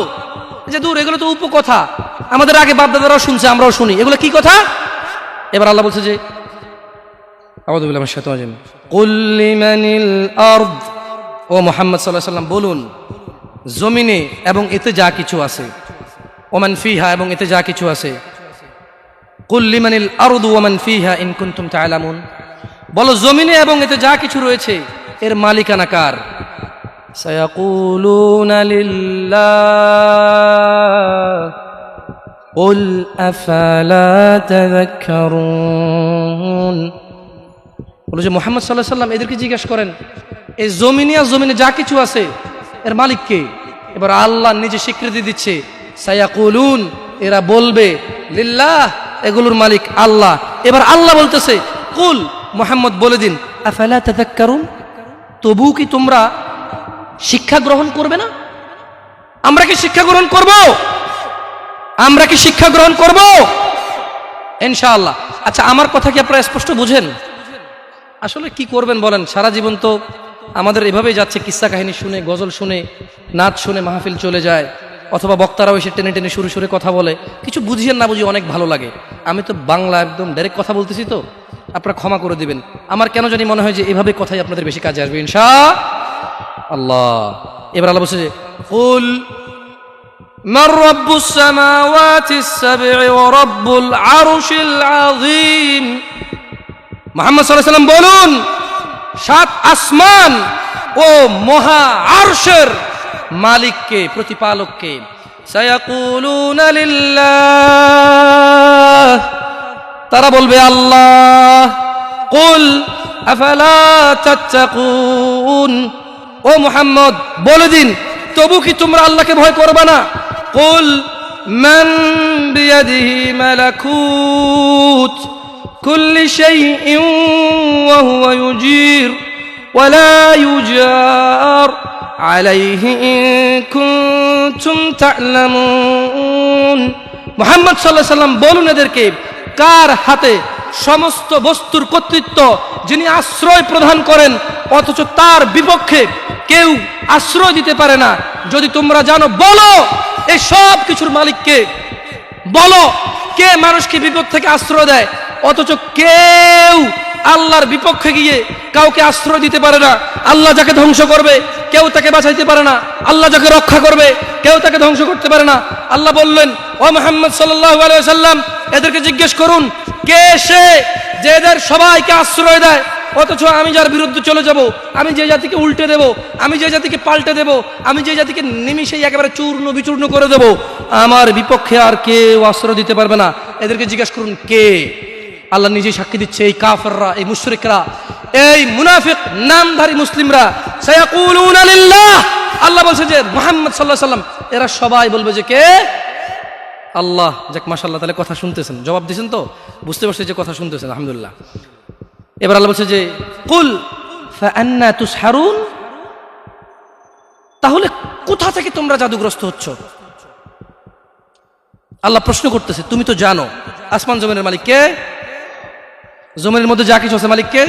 যে দূর, এগুলো তো উপকথা, আমাদের আগে বাপদাদারাও শুনছে, আমরাও শুনি, এগুলো কি কথা? এবার আল্লাহ বলছে যে আউযু বিল্লাহি মিনাশ শাইতানির রাজিম, কুল লিমানিল আরদ, ও মুহাম্মদ সাল্লাল্লাহু আলাইহি ওয়াসাল্লাম বলুন, জমিনে এবং এতে যা কিছু আছে, ওমান ফিহা, এবং এতে যা কিছু আছে, কুল লিমানিল আরদু ওয়ামান ফিহা ইন কুনতুম তা'লামুন, বলো জমিনে এবং এতে যা কিছু রয়েছে এর মালিকানা কার? সায়াকুলুনা লিল্লাহ কুল আফালা তাযাক্কারুন, বলো যে মুহাম্মদ সাল্লাল্লাহু আলাইহি ওয়াসাল্লাম এদেরকে জিজ্ঞেস করেন, এই জমিনে যা কিছু আছে এর মালিক কে? এবার আল্লাহ নিজে স্বীকৃতি দিচ্ছে, সায়াকুলুন, এরা বলবে লিল্লাহ, এগুলোর মালিক আল্লাহ। এবার আল্লাহ বলতেছে, কুল, মুহাম্মদ বলে দিন, আফালা তাযাক্কারুন, তবু কি তোমরা শিক্ষা গ্রহণ করবে না? আমরা কি শিক্ষা গ্রহণ করব? ইনশাআল্লাহ। আচ্ছা, আমার কথা কি আপনারা স্পষ্ট বুঝেন? আসলে কি করবেন বলেন, সারা জীবন তো আমাদের এভাবেই যাচ্ছে, কিস্সা কাহিনী শুনে, গজল শুনে, নাচ শুনে মাহফিল চলে যায়, অথবা বক্তারাও এসে টেনে টেনে সুরে কথা বলে, কিছু বুঝিয়ে না বুঝিয়ে অনেক ভালো লাগে। আমি তো বাংলা একদম ডাইরেক্ট কথা বলতেছি, তো আপনারা ক্ষমা করে দিবেন। আমার কেন জানি মনে হয় যে এভাবে কথাই আপনাদের বেশি কাজে আসবে ইনশাআল্লাহ। এবার আল্লাহ বলছে যে কুল মান রাব্বুস সামাওয়াতিস সাব'i ওয়া রাব্বুল আরশিল আযীম, মুহাম্মদ সাল্লাল্লাহু আলাইহি ওয়াসাল্লাম বলুন, 7 আসমান ও মহা আরশের মালিককে, প্রতিপালককে। সায়াকুলুনা লিল্লাহ, তারা বলবে আল্লাহ। কুল আফালা তাত্তাকুন, ও মুহাম্মদ বলে দিন, তবু কি তোমরা আল্লাহকে ভয় করবে না? কুল মান বিয়াদিহি মালাকুত কুল্লি শাইইন ওয়া হুয়া ইউজির ওয়া লা ইউজার আলাইহি ইন কুনতুম তা'লামুন। মুহাম্মদ সাল্লাল্লাহু আলাইহি ওয়াসাল্লাম বলুন এদেরকে, কার হাতে সমস্ত বস্তুর কর্তৃত্ব, যিনি আশ্রয় প্রদান করেন, অথচ তার বিপক্ষে কেউ আশ্রয় দিতে পারে না। যদি তোমরা জানো, বলো এই সব কিছুর মালিককে, বলো কে মানুষকে বিপদ থেকে আশ্রয় দেয়, অথচ কেউ আল্লাহর বিপক্ষে গিয়ে কাউকে আশ্রয় দিতে পারে না। আল্লাহ যাকে ধ্বংস করবে কেউ তাকে বাঁচাইতে পারে না, আল্লাহ যাকে রক্ষা করবে কেউ তাকে ধ্বংস করতে পারে না। আল্লাহ বললেন, ও মুহাম্মদ সাল্লাল্লাহু আলাইহি ওয়াসাল্লাম, এদেরকে জিজ্ঞেস করুন, কে সে যে এদের সবাইকে আশ্রয় দেয়, অথচ আমি যার বিরুদ্ধে চলে যাব, আমি যে জাতিকে উল্টে দেব, আমি যে জাতিকে পাল্টে দেব, আমি যে জাতিকে নিমিষেই একেবারে চূর্ণ বিচূর্ণ করে দেব, আমার বিপক্ষে আর কেউ আশ্রয় দিতে পারবে না। এদেরকে জিজ্ঞেস করুন কে? আল্লাহ নিজেই সাক্ষী দিচ্ছে, এই কাফেররা, এই মুশরিকরা, এই মুনাফিক নামধারী মুসলিমরা, সায়াকুলুনা লিল্লাহ, আল্লাহ বলছে যে মুহাম্মদ সাল্লাল্লাহু আলাইহি ওয়াসাল্লাম, এরা সবাই বলবে যে কে? আল্লাহ। যাক, মাশাআল্লাহ, তাহলে কথা শুনতেছেন, জবাব দিয়েছেন তো, বুঝতে পারছি যে কথা শুনতেছেন, আলহামদুলিল্লাহ। এবার আল্লাহ বলছে যে কুল ফাআন্না তুসহারুন, তাহলে কোথা থেকে তোমরা জাদুগ্রস্ত হচ্ছ? আল্লাহ প্রশ্ন করতেছে, তুমি তো জানো আসমান জমিনের মালিক কে, জমিনের মধ্যে যা কিছু আছে মালিক কে,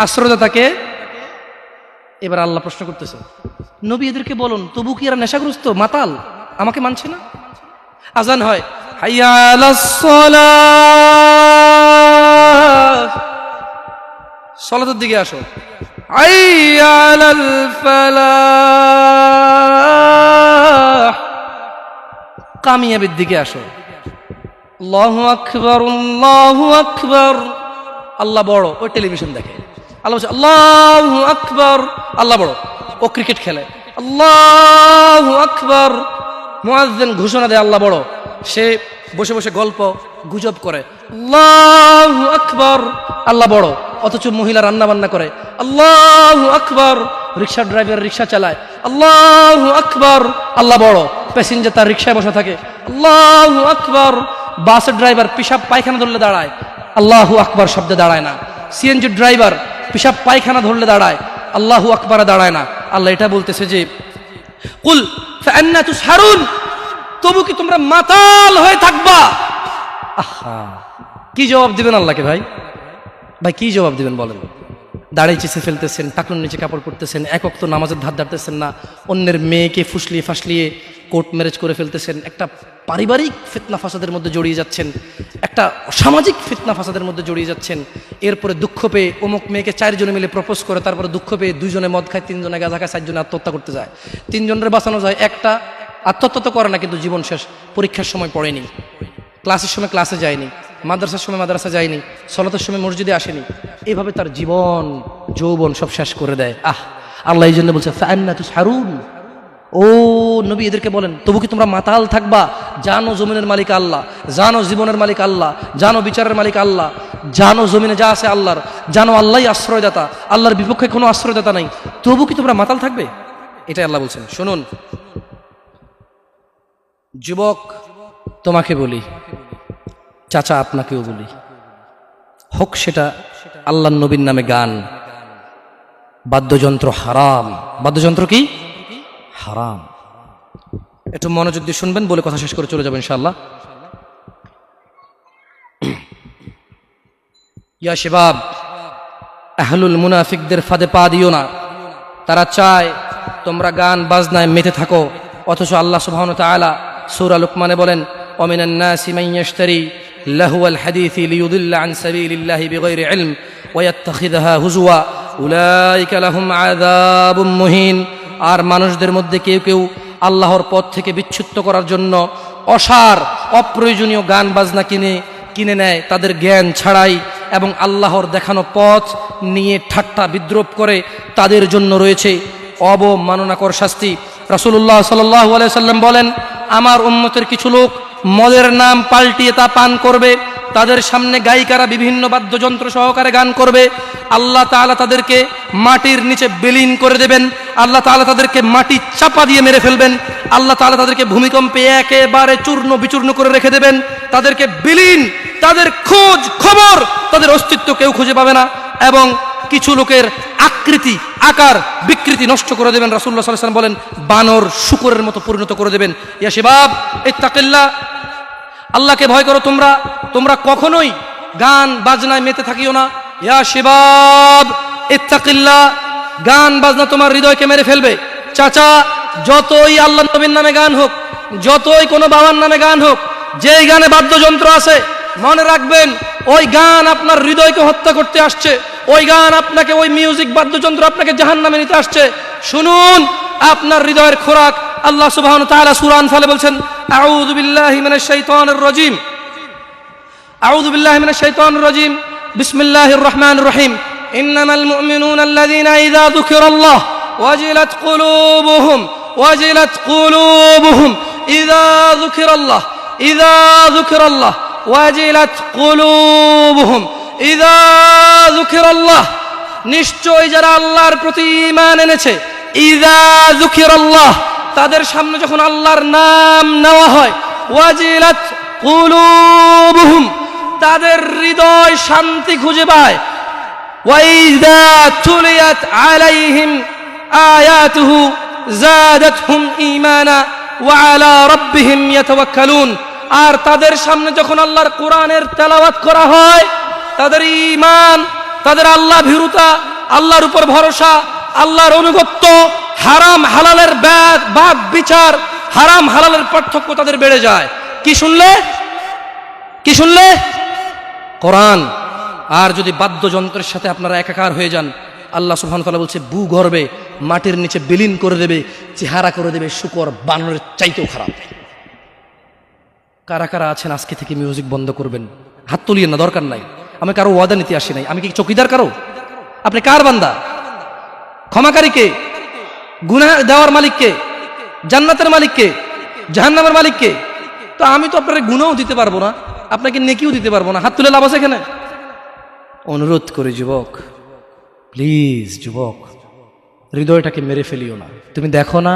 আশ্রয়দাতা কে। এবার আল্লাহ প্রশ্ন করতেছে, নবী এদেরকে বলুন, তবু কি এরা নেশাগ্রস্ত, মাতাল, আমাকে মানছে না? আজান হয়, হাইয়া আলাস সালাহ, সালাতের দিকে আসো। হাইয়া আলাল ফালাহ, কামিয়াবির দিকে আসো। আল্লাহু আকবার, আল্লাহু আকবার, আল্লাহ বড়, ওই টেলিভিশন দেখে। আল্লাহ বলছে আল্লাহু আকবার, আল্লাহ বড়, ও ক্রিকেট খেলে। আল্লাহু আকবার, মুয়াজ্জিন ঘোষণা দেয় আল্লাহ বড়, সে বসে বসে গল্প গুজব করে। আল্লাহু আকবার, আল্লাহ বড়, অথচ মহিলা রান্না বান্না করে। আল্লাহু আকবার, রিক্সা ড্রাইভার রিক্সা চালায়। আল্লাহু আকবার, আল্লাহ বড়, প্যাসেঞ্জার তার রিক্সায় বসে থাকে। আল্লাহু আকবার, বাসের ড্রাইভার পিশাব পায়খানা ধরলে দাঁড়ায়, আল্লাহু আকবার শব্দে দাঁড়ায় না। সিএনজি ড্রাইভার পিশাব পায়খানা ধরলে দাঁড়ায়, আল্লাহু আকবারে দাঁড়ায় না। আল্লাহ এটা বলতেছে যে কুল ফাআন্না তুসহারুন, তবু কি তোমরা মাতাল হয়ে থাকবা? আহা, কি জবাব দিবেন আল্লাহকে? ভাই ভাই কি জবাব দিবেন বলেন? দাঁড়িয়ে চেষে ফেলতেছেন, টাকুর নিচে কাপড় পরতেছেন, এক ওয়াক্ত নামাজের ধার ধারতেছেন না, অন্যের মেয়েকে ফুসলিয়ে ফাসলিয়ে কোর্ট ম্যারেজ করে ফেলতেছেন, একটা পারিবারিক ফিতনা ফাসাদের মধ্যে জড়িয়ে যাচ্ছেন, একটা সামাজিক ফিতনা ফাসাদের মধ্যে জড়িয়ে যাচ্ছেন। এরপরে দুঃখ পেয়ে অমুক মেয়েকে 4 জনে মিলে প্রপোজ করে, তারপরে দুঃখ পেয়ে 2 জনে মদ খায়, 3 জনে গাঁজা খায়, 4 জনে আত্মহত্যা করতে যায়। 3 জনের বাঁচানো যায়, একটা আত্মহত্যা তো করে না, কিন্তু জীবন শেষ। পরীক্ষার সময় পড়েনি, ক্লাসের সময় ক্লাসে যায়নি, মাদ্রাসার সময় মাদ্রাসা যায়নি, সলাতের সময় মসজিদে আসেনি, এইভাবে তার জীবন যৌবন সব শেষ করে দেয়। আল্লাহ এই জন্য বলছে ফাআন্না তুসহারুন, ও নবী এদেরকে বলেন তবু কি তোমরা মাতাল থাকবা? জানো জমিনের মালিক আল্লাহ, জানো জীবনের মালিক আল্লাহ, জানো বিচারের মালিক আল্লাহ, জানো জমিনে যা আছে আল্লাহর, জানো আল্লাহই আশ্রয়দাতা, আল্লাহর বিপক্ষে কোনো আশ্রয়দাতা নাই, তবু কি তোমরা মাতাল থাকবে? এটাই আল্লাহ বলছেন। শুনুন যুবক, তোমাকে বলি, চাচা আপনাকেও বলি, হোক সেটা আল্লাহর নবীর নামে গান, বাদ্যযন্ত্র হারাম। বাদ্যযন্ত্র কি? হারাম। একটু মনোযোগ দিয়ে শুনবেন, বলে কথা শেষ করে চলে যাবেন ইনশাআল্লাহ। ইয়া শিবাব, আহলুল মুনাফিকদের ফাঁদে পা দিও না। তারা চায় তোমরা গান বাজনায় মেতে থাকো, অথচ আল্লাহ সুবহানাহু ওয়া তাআলা সূরা লুকমানে বলেন ওয়ামিনান নাসি মান ইয়াশতারি লাহুয়াল হাদিসি লিয়ুদিল্লা আন সাবিলিল্লাহি বিগাইরি ইলম ওয়া ইয়াত্তাখিযুহা হুজুয়া উলাইকা লাহুম আযাবুম মুহিন। আর মানুষদের মধ্যে কেউ কেউ আল্লাহর পথ থেকে বিচ্যুত করার জন্য অসার অপ্রয়োজনীয় গান বাজনা কিনে নেয় তাদের জ্ঞান ছাড়াই, এবং আল্লাহর দেখানো পথ নিয়ে ঠাট্টা বিদ্রূপ করে, তাদের জন্য রয়েছে অবমাননাকর শাস্তি। রাসূলুল্লাহ সাল্লাল্লাহু আলাইহি সাল্লাম বলেন, আমার উম্মতের কিছু লোক মদের নাম পাল্টিয়ে তা পান করবে, তাদের সামনে গায়িকারা বিভিন্ন বাদ্যযন্ত্র সহকারে গান করবে, আল্লাহ তাআলা তাদেরকে মাটির নিচে বিলীন করে দেবেন, আল্লাহ তাআলা তাদেরকে মাটি চাপা দিয়ে মেরে ফেলবেন, আল্লাহ তাআলা তাদেরকে ভূমিকম্পে একেবারে চূর্ণ বিচূর্ণ করে রেখে দেবেন, তাদেরকে বিলীন, তাদের খোঁজ খবর, তাদের অস্তিত্ব কেউ খুঁজে পাবে না, এবং কিছু লোকের আকৃতি আকার বিকৃতি নষ্ট করে দেবেন। রাসূলুল্লাহ সাল্লাল্লাহু আলাইহি ওয়াসাল্লাম বলেন, বানর শূকরের মতো পরিণত করে দেবেন। ইয়া শিবাব ইত্তাকিল্লাহ, আল্লাহকে ভয় করো। তোমরা কখনোই গান বাজনায় মেতে থাকিও না। ইয়া শিবাব ইত্তাকিল্লাহ, গান বাজনা তোমার হৃদয়কে মেরে ফেলবে। চাচা, যতই আল্লাহ নবীর নামে গান হোক, যতই কোনো বাবার নামে গান হোক, যেই গানে বাদ্যযন্ত্র আছে, মনে রাখবেন ওই গান আপনার হৃদয়কে হত্যা করতে আসছে, ওই গান আপনাকে, ওই মিউজিক বাদ্যযন্ত্র আপনাকে জাহান্নামে নিতে আসছে। শুনুন, আপনার হৃদয়ের খোরাক আল্লাহ সুবহানাহু ওয়া তাআলা সূরা আনফালে বলছেন, আউযু বিল্লাহি মিনাশ শাইতানির রাজীম, আউযু বিল্লাহি মিনাশ শাইতানির রাজীম, বিসমিল্লাহির রহমানির রহিম, ইন্নামাল মুমিনুনা আল্লাযীনা ইযা যুকিরাল্লাহ ওয়াজিলাত কুলুবুহুম ইযা যুকিরাল্লাহ ওয়াজিলাত কুলুবুহুম ইযা যুকিরাল্লাহ। নিশ্চয় যারা আল্লাহর প্রতি ঈমান এনেছে, ইযা যুকিরাল্লাহ, তাদের সামনে যখন আল্লাহর নাম নেওয়া হয়, ওয়াজিলাত কুলুবুহুম, তাদের হৃদয় শান্তি খুঁজে পায়, ওয়াইযা তুলিয়াত আলাইহিম আয়াতুহু যাদাতহুম ঈমানা ওয়া আলা রাব্বিহিম ইয়াতাওয়াক্কালুন। আর তাদের সামনে যখন আল্লাহর কোরআনের তেলাওয়াত করা হয়, তাদের ঈমান, তাদের আল্লাহ ভীরুতা, আল্লাহর উপর ভরসা, আল্লাহর অনুগত্য, হারাম হালালের বাদ বিচার, হারাম হালালের পার্থক্য তাদের বেড়ে যায়। কি শুনলে? কি শুনলে? কোরআন। আর যদি বাদ্যযন্ত্রের সাথে আপনারা একাকার হয়ে যান, আল্লাহ সুবহানাহু ওয়া তাআলা বলছে ভূগর্ভে মাটির নিচে বিলীন করে দেবে, চেহারা করে দেবে শুকর বানরের চাইতেও খারাপ। কারা কারা আছেন আজকে থেকে মিউজিক বন্ধ করবেন? হাত তুলিয়েন না, দরকার নাই। আমি কারো ওয়াদা নিতে আসি নাই। আমি কি চকিদার কারো? আপনি কার বান্দা? ক্ষমাকারীকে? গুনাহ দেওয়ার মালিককে? জান্নাতের মালিককে? জাহান্নামের মালিককে? তো আমি তো আপনার গুনাহও দিতে পারবো না, আপনাকে নেকিও দিতে পারবো না। হাত তুলে লাভ আছে এখানে? অনুরোধ করি যুবক, প্লিজ যুবক, হৃদয়টাকে মেরে ফেলিও না। তুমি দেখো না,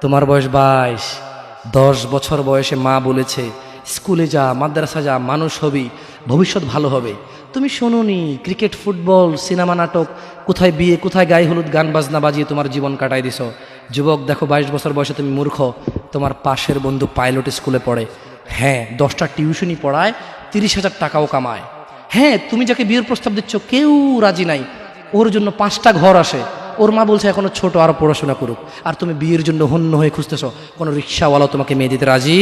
তোমার বয়স 22, 10 বছর বয়সে মা বলেছে স্কুলে যা, মাদ্রাসা যা, মানুষ হবি, ভবিষ্যৎ ভালো হবে। তুমি শোনোনি ক্রিকেট, ফুটবল, সিনেমা, নাটক, কোথায় বিয়ে, কোথায় গায়ে হলুদ, গান বাজনা বাজিয়ে তোমার জীবন কাটাই দিছ। যুবক দেখো, 22 বছর বয়সে তুমি মূর্খ। তোমার পাশের বন্ধু পাইলট স্কুলে পড়ে, হ্যাঁ 10টা টিউশনই পড়ায়, 30,000 টাকাও কামায়। হ্যাঁ, তুমি যাকে বিয়ের প্রস্তাব দিচ্ছ কেউ রাজি নাই, ওর জন্য 5টা ঘর আসে, ওর মা বলছে এখনো ছোট, আরো পড়াশোনা করুক, আর তুমি বিয়ের জন্য হন্য হয়ে খুঁজতেছ। কোনো রিক্সাওয়ালা তোমাকে মেয়ে দিতে রাজি?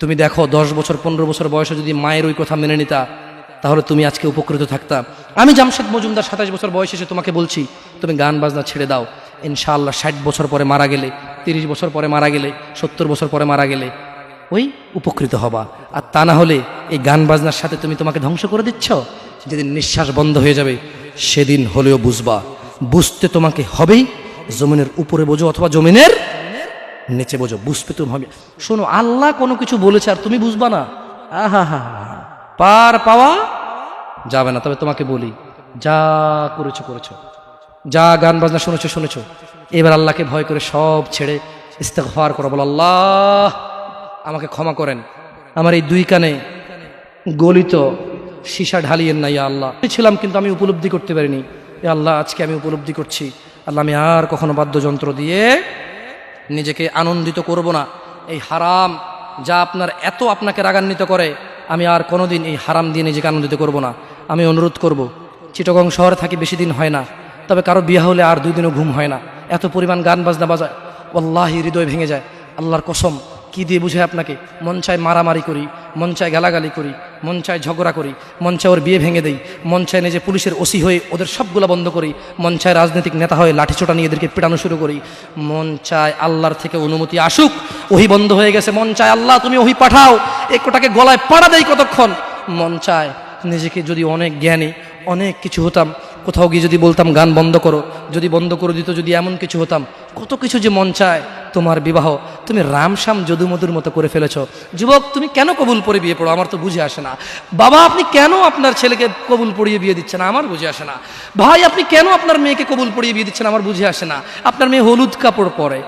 তুমি দেখো 10 বছর 15 বছর বয়সে যদি মায়ের ওই কথা মেনে নিতা, তাহলে তুমি আজকে উপকৃত থাকতা। আমি জামশেদ মজুমদার 27 বছর বয়সে এসে তোমাকে বলছি তুমি গান বাজনা ছেড়ে দাও। ইনশাআল্লাহ 60 বছর পরে মারা গেলে, 30 বছর পরে মারা গেলে, 70 বছর পরে মারা গেলে ওই উপকৃত হবা। আর তা না হলে এই গান বাজনার সাথে তুমি তোমাকে ধ্বংস করে দিচ্ছ। যেদিন নিঃশ্বাস বন্ধ হয়ে যাবে সেদিন হলেও বুঝবা, বুঝতে তোমাকে হবেই। জমিনের উপরে বোঝো অথবা জমিনের নিচে বোঝো, বুঝতে তুমি হবে। শোনো, আল্লাহ কোনো কিছু বলেছে আর তুমি বুঝবা না, আহা হা পার পাওয়া যাবে না। তবে তোমাকে বলি, যা করেছো করেছো, যা গান বাজনা শুনেছো শুনেছো, এবার আল্লাহকে ভয় করে সব ছেড়ে ইস্তেগফার করো। বলো আল্লাহ আমাকে ক্ষমা করেন, আমার এই 2 কানে গলিত সীসা ঢালিয়েন না ইয়া আল্লাহ। ছিলাম কিন্তু আমি উপলব্ধি করতে পারিনি, ইয়া আল্লাহ আজকে আমি উপলব্ধি করছি। আল্লাহ আমি আর কখনো বাদ্যযন্ত্র দিয়ে নিজেকে আনন্দিত করব না। এই হারাম যা আপনাকে রাগান্বিত করে, আমি আর কোনোদিন এই হারাম দিয়ে নিজেকে আনন্দিত করব না। আমি অনুরোধ করব, চিটাগং শহরে থাকি বেশি দিন হয় না, তবে কারো বিয়ে হলে আর 2 দিনও ঘুম হয় না, এত পরিমাণ গান বাজনা বাজায়, আল্লাহি হৃদয় ভেঙে যায়। আল্লাহর কসম, কি দিয়ে বুঝায় আপনাকে? মন চায় মারামারি করি, মন চায় গালাগালি করি, মন চায় ঝগড়া করি, মন চায় ওর বিয়ে ভেঙে দেই, মন চায় নিজে পুলিশের ওসি হয়ে ওদের সবগুলা বন্ধ করি, মন চায় রাজনৈতিক নেতা হয়ে লাঠিছোটা নিয়ে এদেরকে পিটানো শুরু করি, মন চায় আল্লাহর থেকে অনুমতি আসুক, ওহি বন্ধ হয়ে গেছে, মন চায় আল্লাহ তুমি ওহি পাঠাও, একটাকে গলায় পাড়া দেই কতক্ষণ। মন চায় নিজেকে যদি অনেক জ্ঞানী, অনেক কিছু হতাম, কোথাও গিয়ে যদি বলতাম গান বন্ধ করো, যদি বন্ধ করে দিত, যদি এমন কিছু হতাম, কত কিছু যে মন চায়। তোমার বিবাহ তুমি রামশ্যাম যদুমধুর মতো করে ফেলেছ। যুবক তুমি কেন কবুল পড়ে বিয়ে পড়ো? আমার তো বুঝে আসে না। বাবা আপনি কেন আপনার ছেলেকে কবুল পড়িয়ে বিয়ে দিচ্ছেন? আমার বুঝে আসে না। ভাই আপনি কেন আপনার মেয়েকে কবুল পড়িয়ে বিয়ে দিচ্ছেন? আমার বুঝে আসে না। আপনার মেয়ে হলুদ কাপড় পরে,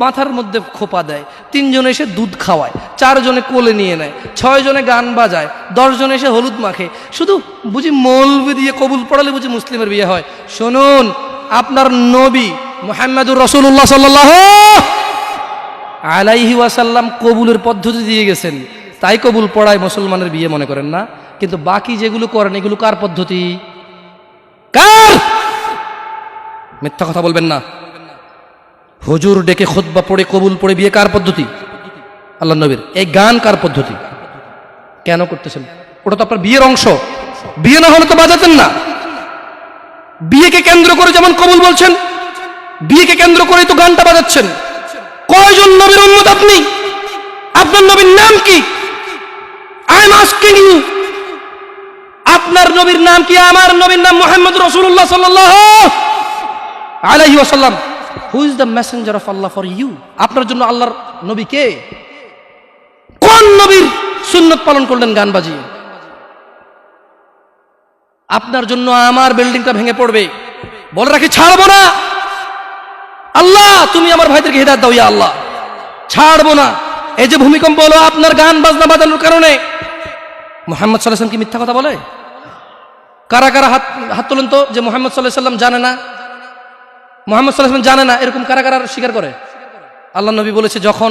মাথার মধ্যে খোপা দেয়, 3 জনে এসে দুধ খাওয়ায়, 4 জনে কোলে নিয়ে নেয়, 6 জনে গান বাজায়, 10 জনে এসে হলুদ মাখে, শুধু বুঝি মৌলবি দিয়ে কবুল পড়ালে বুঝি মুসলিমের বিয়ে হয়? শুনুন, আপনার নবী মুহাম্মদুর রাসূলুল্লাহ সাল্লাল্লাহু আলাইহি ওয়াসাল্লাম কবুলের পদ্ধতি দিয়ে গেছেন, তাই কবুল পড়ায় মুসলমানের বিয়ে মনে করেন না। কিন্তু বাকি যেগুলো করেন এগুলো কার পদ্ধতি? কার? মিথ্যা কথা বলবেন না। হুজুর ডেকে খুতবা পড়ে কবুল পড়ে বিয়ে কার পদ্ধতি? আল্লাহ নবীর। এই গান কার পদ্ধতি? কেন করতেছেন? ওটা তো আপনার বিয়ের অংশ, বিয়ে না হলে তো বাজাতেন না। বিয়েকে কেন্দ্র করে যেমন কবুল বলছেন, বিয়েকে কেন্দ্র করেই তো গানটা বাজাচ্ছেন। কয়জন নবীর উম্মত আপনি? আপনার নবীর নাম কি? আই এম আস্কিং ইউ, আপনার নবীর নাম কি? আমার নবীর নাম মুহাম্মদ রাসূলুল্লাহ সাল্লাল্লাহু আলাইহি ওয়াসাল্লাম। Who is the messenger of Allah for you? আপনার জন্য আল্লাহর নবী কে? কোন নবীর সুন্নত পালন করলেন গান বাজিয়ে? আপনার জন্য আমার বিল্ডিংটা ভেঙে পড়বে, বলে রাখি ছাড়বো না। আল্লাহ তুমি আমার ভাইদেরকে হিদায়াত দাও ইয়া আল্লাহ, ছাড়বো না। এই যে ভূমিকম্প হলো আপনার গান বাজনা বাজানোর কারণে। মুহাম্মদ সাল্লাল্লাহু আলাইহি ওয়াসাল্লাম কি মিথ্যা কথা বলে? কারা কারা হাত তোলেন তো যে মুহাম্মদ সাল্লাল্লাহু আলাইহি ওয়াসাল্লাম জানে না, মুহাম্মদ সাল্লাল্লাহু আলাইহি ওয়াসাল্লাম জানে না, এরকম কারা কারা স্বীকার করে? আল্লাহ নবী বলেছে যখন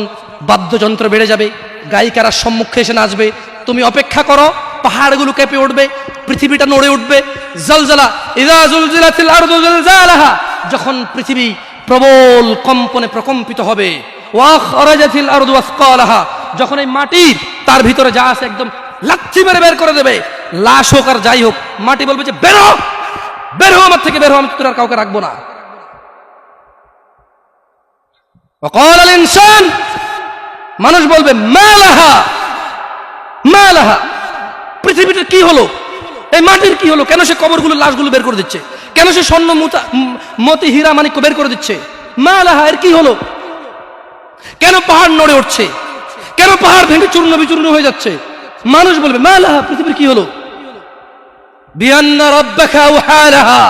বাদ্যযন্ত্র বেড়ে যাবে, গায়িকারা সম্মুখে এসে নাচবে, তুমি অপেক্ষা করো, পাহাড়গুলো কেঁপে উঠবে, পৃথিবীটা নড়ে উঠবে। জালজালা ইযা জুলজিলাতিল আরদু জিলজালাহা, যখন পৃথিবী প্রবল কম্পনে প্রকম্পিত হবে। ওয়া খরাজাতিল আরদু আসকালাহা, যখন এই মাটির তার ভিতরে যা আছে একদম লাথি মেরে বের করে দেবে, লাশ হোক আর যাই হোক, মাটি বলবে যে বেরো, বের হো আমার থেকে, বের হো, আমি তোর আর কাউকে রাখবো না। وقال الانسان, মানুষ বলবে মা লাহা, মা লাহা, পৃথিবীটা কি হলো, এই মাটির কি হলো, কেন সে কবরগুলো লাশগুলো বের করে দিচ্ছে, কেন সে স্বর্ণ মতি হীরা মানিক্য বের করে দিচ্ছে, মা লাহা, এর কি হলো, কেন পাহাড় নড়ে উঠছে, কেন পাহাড় ভেঙে চূর্ণ বিচূর্ণ হয়ে যাচ্ছে। মানুষ বলবে মা লাহা, পৃথিবীর কি হলো, বিআন্না রাব্বাকা আওহা লাহা,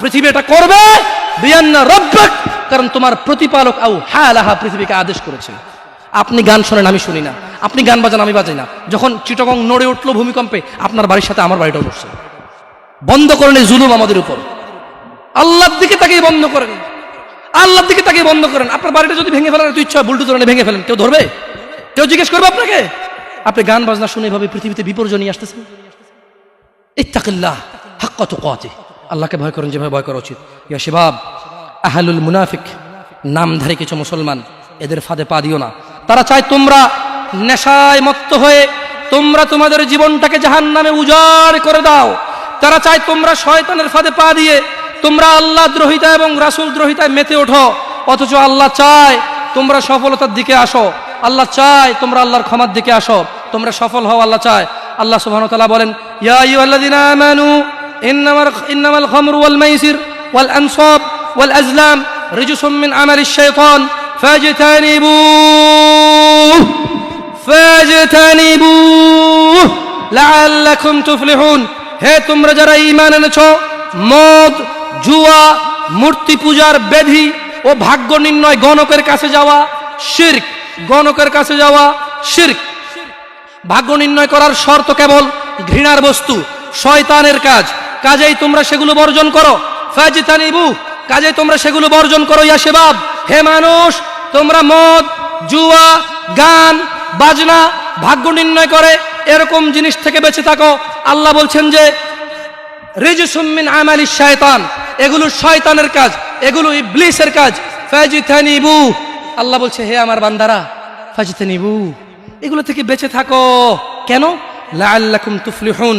পৃথিবী এটা করবে, বিআন্না রাব্বাক, কারণ তোমার প্রতিপালক আওহা লাহা, পৃথিবীকে আদেশ করেছে। আপনি গান শোনেন, আমি শুনি না, আপনি গান বাজান, আমি বাজাই না, যখন চিটাগং নড়ে উঠলো ভূমিকম্পে, আপনার বাড়ির সাথে আমার বাড়িটাও নড়ছে। বন্ধ করেন এই জুলুম আমাদের উপর, আল্লাহর দিকে তাকিয়ে বন্ধ করেন, আল্লাহর দিকে তাকিয়ে বন্ধ করেন। আপনার বাড়িটা যদি ভেঙে ফেলার ইচ্ছা হয়, বুলডোজার এনে ভেঙে ফেলেন, কেউ ধরবে, কেউ জিজ্ঞেস করবে আপনাকে? আপনি গান বাজনা শুনে এভাবে পৃথিবীতে বিপর্যয় নিয়ে আসতেছেন। ইত্তাকিল্লাহ হাক্কা তুকাতিহ, আল্লাহকে ভয় করেন যেভাবে ভয় করা উচিত। ইয়া শিবাব, আহলুল মুনাফিক, নামধারী কিছু মুসলমান, এদের ফাঁদে পা দিও না। তারা চায় তোমরা নেশায় মত্ত হয়ে তোমরা তোমাদের জীবনটাকে জাহান্নামে উজাড় করে দাও। তারা চায় তোমরা শয়তানের ফাঁদে পা দিয়ে তোমরা আল্লাহ দ্রোহিতা এবং রাসূল দ্রোহিতায় মেতে ওঠো, অথচ আল্লাহ চায় তোমরা সফলতার দিকে আসো, আল্লাহ চায় তোমরা আল্লাহর ক্ষমার দিকে আসো, তোমরা সফল হও, আল্লাহ চায়। আল্লাহ সুবহানাহু ওয়া তাআলা বলেন, ইয়া আইয়ুহাল্লাযীনা আমানু ইন্নামাল খামরু ওয়াল মাইসির ওয়াল আনসাব ওয়াল আজলাম রিজসুম মিন আমালিশ শাইতান ফাজতানিবুহ লাআল্লাকুম তুফলিহুন। হে তোমরা যারা ঈমান এনেছো, মদ, জুয়া, মূর্তি পূজার বেধি ও ভাগ্য নির্ণয় গণকের কাছে যাওয়া শিরক, গণকের কাছে যাওয়া শিরক। ভাগ্য নির্ণয় করার শর্ত কেবল ঘৃণার বস্তু, শয়তানের কাজ, কাজেই তোমরা সেগুলো বর্জন করো। ফাজতানিবু, কাজেই তোমরা সেগুলো বর্জন করো। ইয়া শিবাব, হে মানুষ, তোমরা মদ, জুয়া, গান বাজনা, ভাগ্য নির্ণয় করে এরকম জিনিস থেকে বেঁচে থাকো। আল্লাহ বলছেন যে রিজসুম মিন আমালিশ শায়তান, এগুলো শয়তানের কাজ, এগুলো ইবলিসের কাজ। ফাজতানিবু, আল্লাহ বলছে হে আমার বান্দারা, ফাজতানিবু, এগুলো থেকে বেঁচে থাকো। কেন? লাআল্লাকুম তুফলিহুন,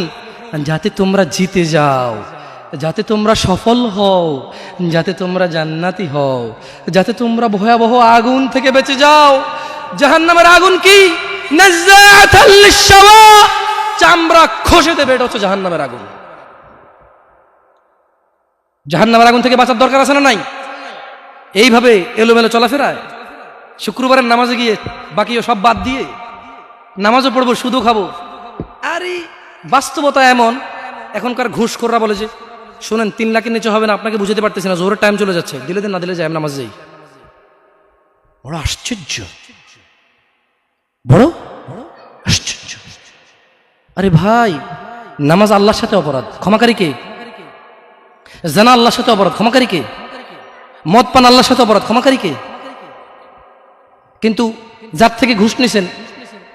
যাতে তোমরা জিতে যাও, যাতে তোমরা সফল হও, যাতে তোমরা জান্নাতি হও, যাতে তোমরা ভয়াবহ আগুন থেকে বেঁচে যাও। জাহান্নামের আগুন কি? নাযাআতাল লিশশাওয়া, চামড়া খসে দেবে, এটা হচ্ছে জাহান্নামের আগুন। জাহান্নামের আগুন থেকে বাঁচার দরকার আছে না নাই? এইভাবে এলোমেলো চলাফেরায়, শুক্রবারের নামাজে গিয়ে বাকিও সব বাদ দিয়ে নামাজও পড়বো, শুধু খাবো। আরে বাস্তবতা এমন, এখনকার ঘুষখোররা বলে যে শোনেন 3 লাখের নিচে হবে না, আপনাকে বুঝাতে পারতেছি না, জোরের টাইম চলে যাচ্ছে, দিলে দেন, না দিলে যাই, আমি নামাজ যাই। বড় আশ্চর্য, বড় আশ্চর্য। আরে ভাই, নামাজ আল্লাহর সাথে অপরাধ, ক্ষমাকারী কে? জানা আল্লাহর সাথে অপরাধ, ক্ষমাকারী কে? মদ পান আল্লাহর সাথে অপরাধ, ক্ষমাকারী কে? কিন্তু যার থেকে ঘুষ নিছেন,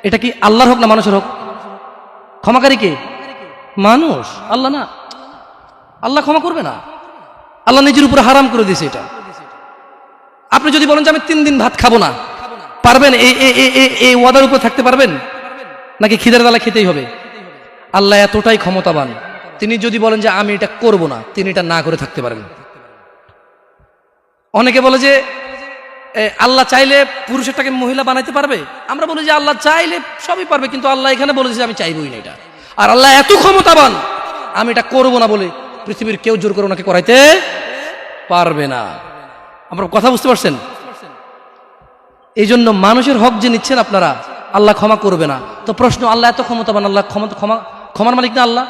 এটা কি আল্লাহর হোক না মানুষের হোক? ক্ষমাকারী কে? মানুষ, আল্লাহ না। আল্লাহ ক্ষমা করবে না, আল্লাহ নিজের উপরে হারাম করে দিয়েছে এটা। আপনি যদি বলেন যে আমি 3 দিন ভাত খাবো না, পারবেন? এই ওয়াদার উপর থাকতে পারবেন? নাকি খিদের বেলা খেতেই হবে? আল্লাহ এতটাই ক্ষমতাবান, তিনি যদি বলেন যে আমি এটা করব না, তিনি এটা না করে থাকতে পারেন। অনেকে বলে যে আল্লাহ চাইলে পুরুষেরটাকে মহিলা বানাইতে পারবে। আমরা বলি যে আল্লাহ চাইলে সবই পারবে, কিন্তু আল্লাহ এখানে বলেছে যে আমি চাইবই না এটা। আর আল্লাহ এত ক্ষমতাবান, আমি এটা করব না বলে পৃথিবীর কেউ জোর করে ওনাকে করাইতে পারবে না। আপনারা কথা বুঝতে পারছেন? এই জন্য মানুষের হক যে নিচ্ছেন আপনারা, আল্লাহ ক্ষমা করবে না। তো প্রশ্ন, আল্লাহ এত ক্ষমতাবান, আল্লাহ ক্ষমার মালিক না আল্লাহ?